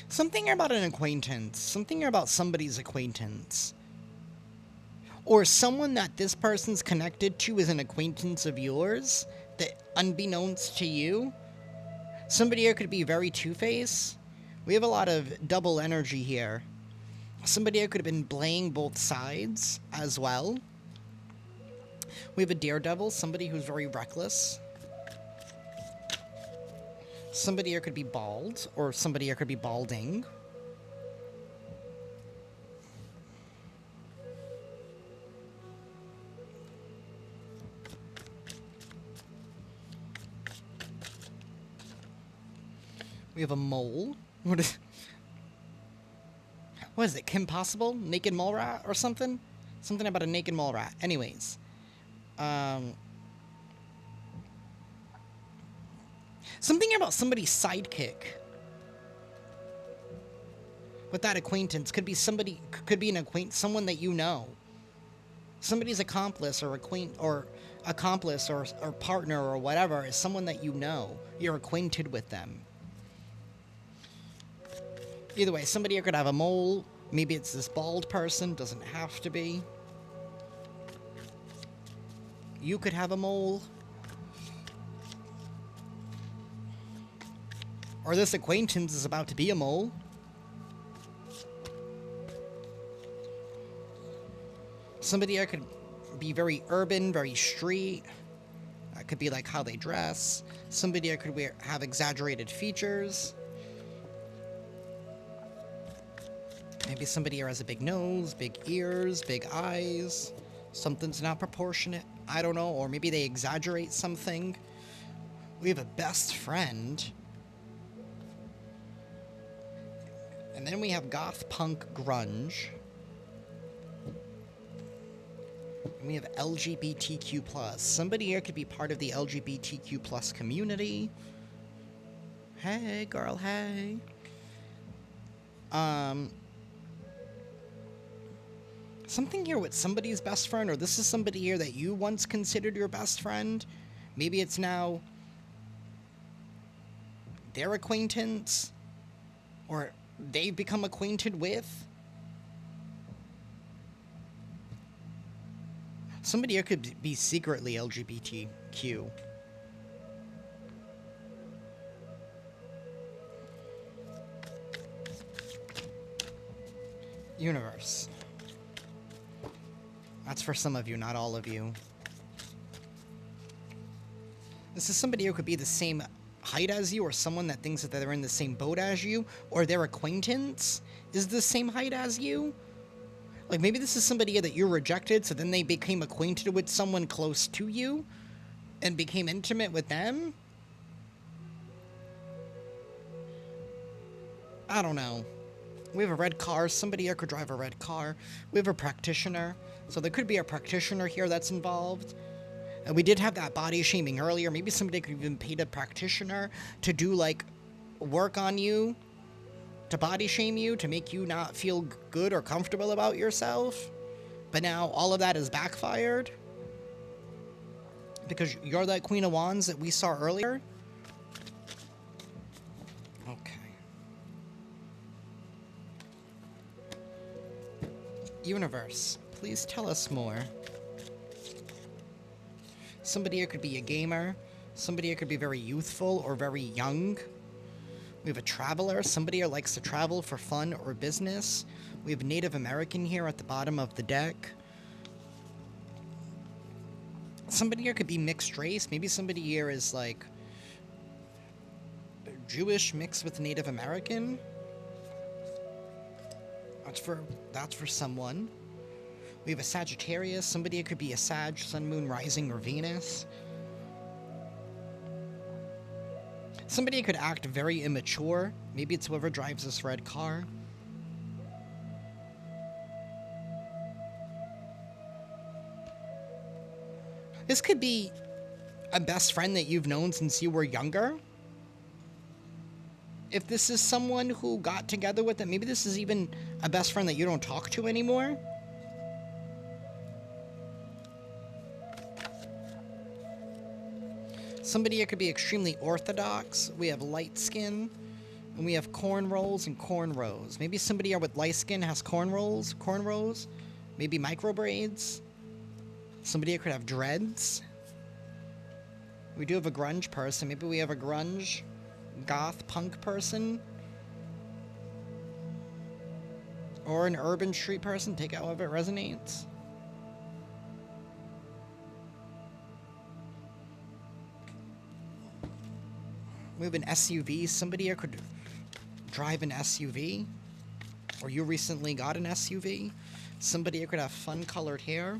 Something about an acquaintance. Something about somebody's acquaintance. Or someone that this person's connected to is an acquaintance of yours, that unbeknownst to you. Somebody here could be very two-faced. We have a lot of double energy here. Somebody here could have been playing both sides as well. We have a daredevil, somebody who's very reckless. Somebody here could be bald, or somebody here could be balding. We have a mole. What is it? Kim Possible? Naked mole rat or something? Something about a naked mole rat. Anyways. Something about somebody's sidekick. With that acquaintance. Could be somebody, could be an acquaintance, someone that you know. Somebody's accomplice or accomplice or partner or whatever is someone that you know. You're acquainted with them. Either way, somebody here could have a mole. Maybe it's this bald person. Doesn't have to be. You could have a mole. Or this acquaintance is about to be a mole. Somebody here could be very urban, very street. That could be like how they dress. Somebody here could have exaggerated features. Maybe somebody here has a big nose, big ears, big eyes. Something's not proportionate. I don't know. Or maybe they exaggerate something. We have a best friend. And then we have goth, punk, grunge. And we have LGBTQ+. Somebody here could be part of the LGBTQ+ community. Hey, girl, hey. Something here with somebody's best friend, or this is somebody here that you once considered your best friend. Maybe it's now their acquaintance, or they've become acquainted with. Somebody here could be secretly LGBTQ. Universe. That's for some of you, not all of you. This is somebody who could be the same height as you, or someone that thinks that they're in the same boat as you, or their acquaintance is the same height as you. Like, maybe this is somebody that you rejected, so then they became acquainted with someone close to you and became intimate with them. I don't know. We have a red car. Somebody here could drive a red car. We have a practitioner. So there could be a practitioner here that's involved. And we did have that body shaming earlier. Maybe somebody could even pay a practitioner to do, like, work on you, to body shame you, to make you not feel good or comfortable about yourself. But now all of that is backfired because you're that Queen of Wands that we saw earlier. Okay. Universe, please tell us more. Somebody here could be a gamer. Somebody here could be very youthful or very young. We have a traveler, somebody here likes to travel for fun or business. We have Native American here at the bottom of the deck. Somebody here could be mixed race. Maybe somebody here is like Jewish mixed with Native American. That's for someone. We have a Sagittarius. Somebody here could be a Sag, Sun, Moon, Rising, or Venus. Somebody could act very immature. Maybe it's whoever drives this red car. This could be a best friend that you've known since you were younger. If this is someone who got together with them, maybe this is even a best friend that you don't talk to anymore. Somebody here could be extremely orthodox. We have light skin, and we have cornrows and cornrows. Maybe somebody here with light skin has cornrows, maybe micro braids. Somebody here could have dreads. We do have a grunge person. Maybe we have a grunge, goth, punk person. Or an urban street person. Take it however it resonates. We have an SUV. Somebody here could drive an SUV. Or you recently got an SUV. Somebody here could have fun-colored hair.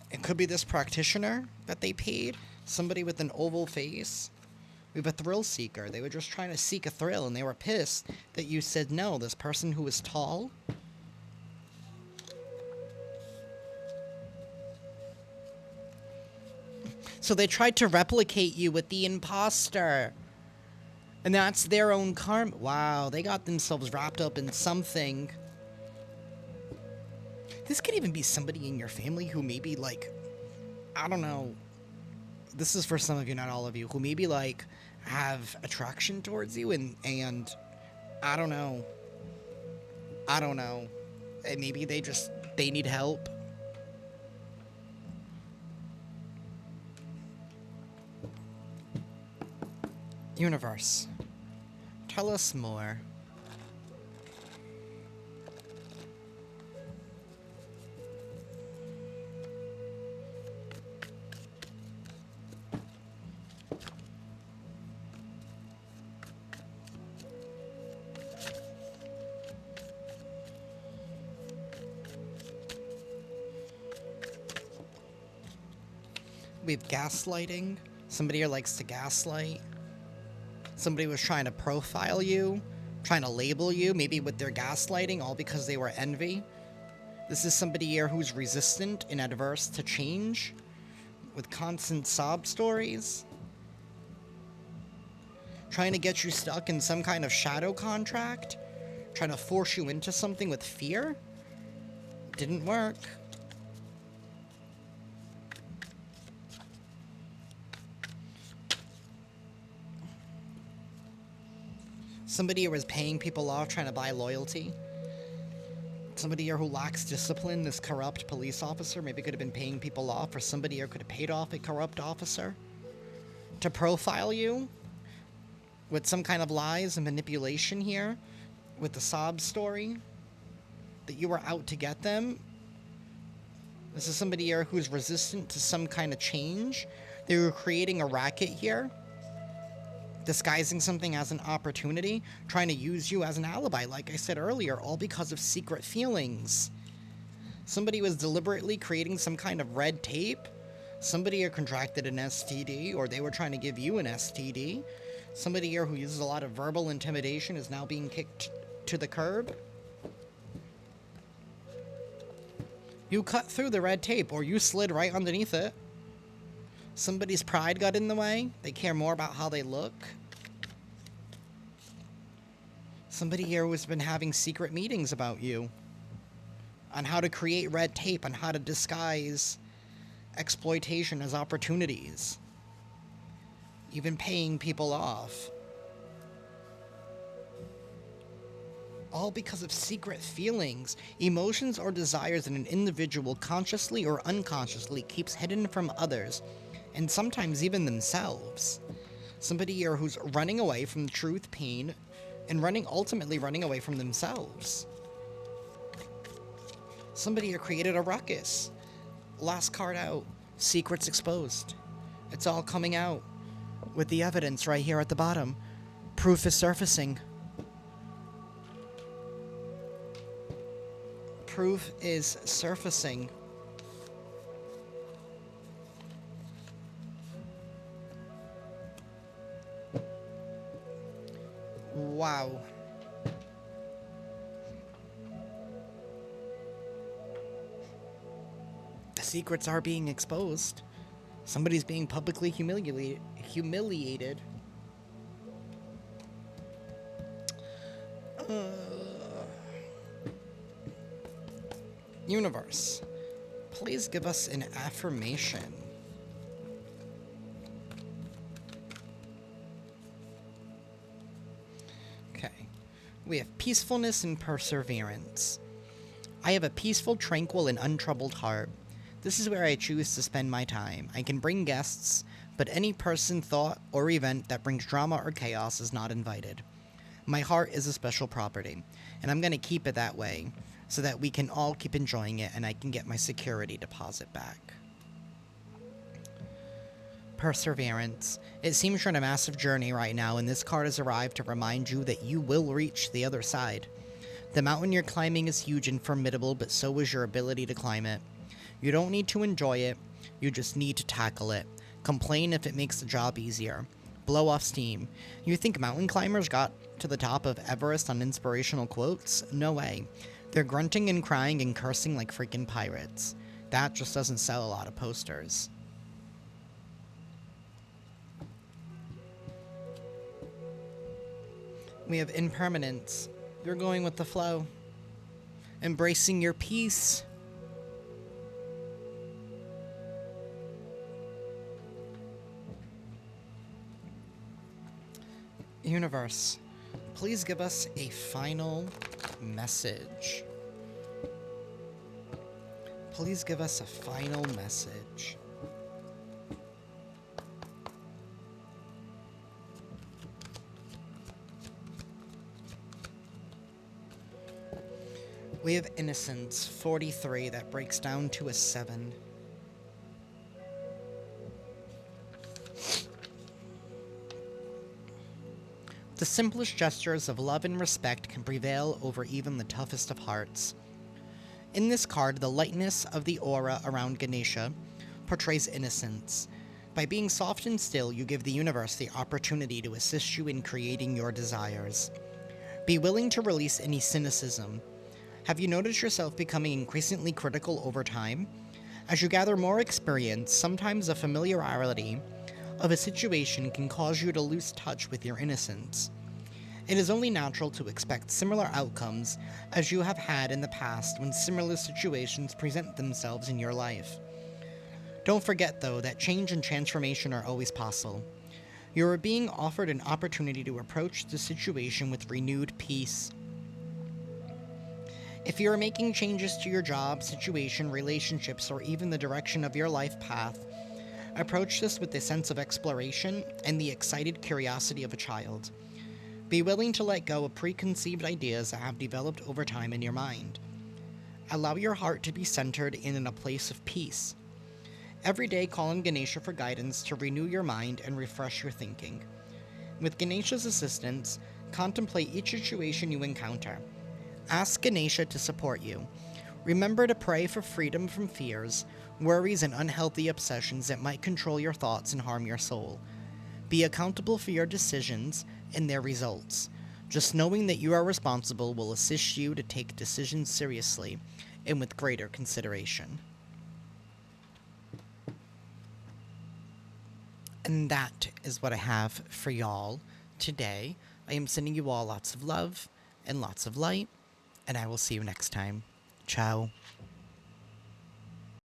It could be this practitioner that they paid. Somebody with an oval face. We have a thrill seeker. They were just trying to seek a thrill, and they were pissed that you said no. This person who was tall. So they tried to replicate you with the imposter. And that's their own karma. Wow, they got themselves wrapped up in something. This could even be somebody in your family who maybe, like, I don't know. This is for some of you, not all of you, who maybe, like, have attraction towards you and I don't know. And maybe they need help. Universe, tell us more. We have gaslighting. Somebody here likes to gaslight. Somebody was trying to profile you, trying to label you, maybe with their gaslighting, all because they were envy. This is somebody here who's resistant and adverse to change, with constant sob stories. Trying to get you stuck in some kind of shadow contract, trying to force you into something with fear. Didn't work. Somebody here was paying people off, trying to buy loyalty. Somebody here who lacks discipline, this corrupt police officer, maybe could have been paying people off, or somebody here could have paid off a corrupt officer to profile you with some kind of lies and manipulation here, with the sob story, that you were out to get them. This is somebody here who's resistant to some kind of change. They were creating a racket here, disguising something as an opportunity, trying to use you as an alibi, like I said earlier, all because of secret feelings. Somebody was deliberately creating some kind of red tape. Somebody here contracted an STD, or they were trying to give you an STD. Somebody here who uses a lot of verbal intimidation is now being kicked to the curb. You cut through the red tape, or you slid right underneath it. Somebody's pride got in the way. They care more about how they look. Somebody here who's been having secret meetings about you on how to create red tape, on how to disguise exploitation as opportunities. Even paying people off. All because of secret feelings, emotions, or desires that an individual consciously or unconsciously keeps hidden from others and sometimes even themselves. Somebody here who's running away from the truth, pain, and ultimately running away from themselves. Somebody here created a ruckus. Last card out. Secrets exposed. It's all coming out with the evidence right here at the bottom. Proof is surfacing. Proof is surfacing. Wow. The secrets are being exposed. Somebody's being publicly humiliated. Universe, please give us an affirmation. Okay. We have peacefulness and perseverance. I have a peaceful, tranquil, and untroubled heart. This is where I choose to spend my time. I can bring guests, but any person, thought, or event that brings drama or chaos is not invited. My heart is a special property, and I'm going to keep it that way so that we can all keep enjoying it and I can get my security deposit back. Perseverance. It seems you're on a massive journey right now, and this card has arrived to remind you that you will reach the other side. The mountain you're climbing is huge and formidable, but so is your ability to climb it. You don't need to enjoy it, you just need to tackle it. Complain if it makes the job easier. Blow off steam. You think mountain climbers got to the top of Everest on inspirational quotes? No way. They're grunting and crying and cursing like freaking pirates. That just doesn't sell a lot of posters. We have impermanence. You're going with the flow. Embracing your peace. Universe, please give us a final message. Please give us a final message. We have innocence, 43, that breaks down to a 7. The simplest gestures of love and respect can prevail over even the toughest of hearts. In this card, the lightness of the aura around Ganesha portrays innocence. By being soft and still, you give the universe the opportunity to assist you in creating your desires. Be willing to release any cynicism. Have you noticed yourself becoming increasingly critical over time? As you gather more experience, sometimes a familiarity of a situation can cause you to lose touch with your innocence. It is only natural to expect similar outcomes as you have had in the past when similar situations present themselves in your life. Don't forget, though, that change and transformation are always possible. You are being offered an opportunity to approach the situation with renewed peace. If you are making changes to your job, situation, relationships, or even the direction of your life path, approach this with a sense of exploration and the excited curiosity of a child. Be willing to let go of preconceived ideas that have developed over time in your mind. Allow your heart to be centered in a place of peace. Every day, call on Ganesha for guidance to renew your mind and refresh your thinking. With Ganesha's assistance, contemplate each situation you encounter. Ask Ganesha to support you. Remember to pray for freedom from fears, worries, and unhealthy obsessions that might control your thoughts and harm your soul. Be accountable for your decisions and their results. Just knowing that you are responsible will assist you to take decisions seriously and with greater consideration. And that is what I have for y'all today. I am sending you all lots of love and lots of light, and I will see you next time. Ciao.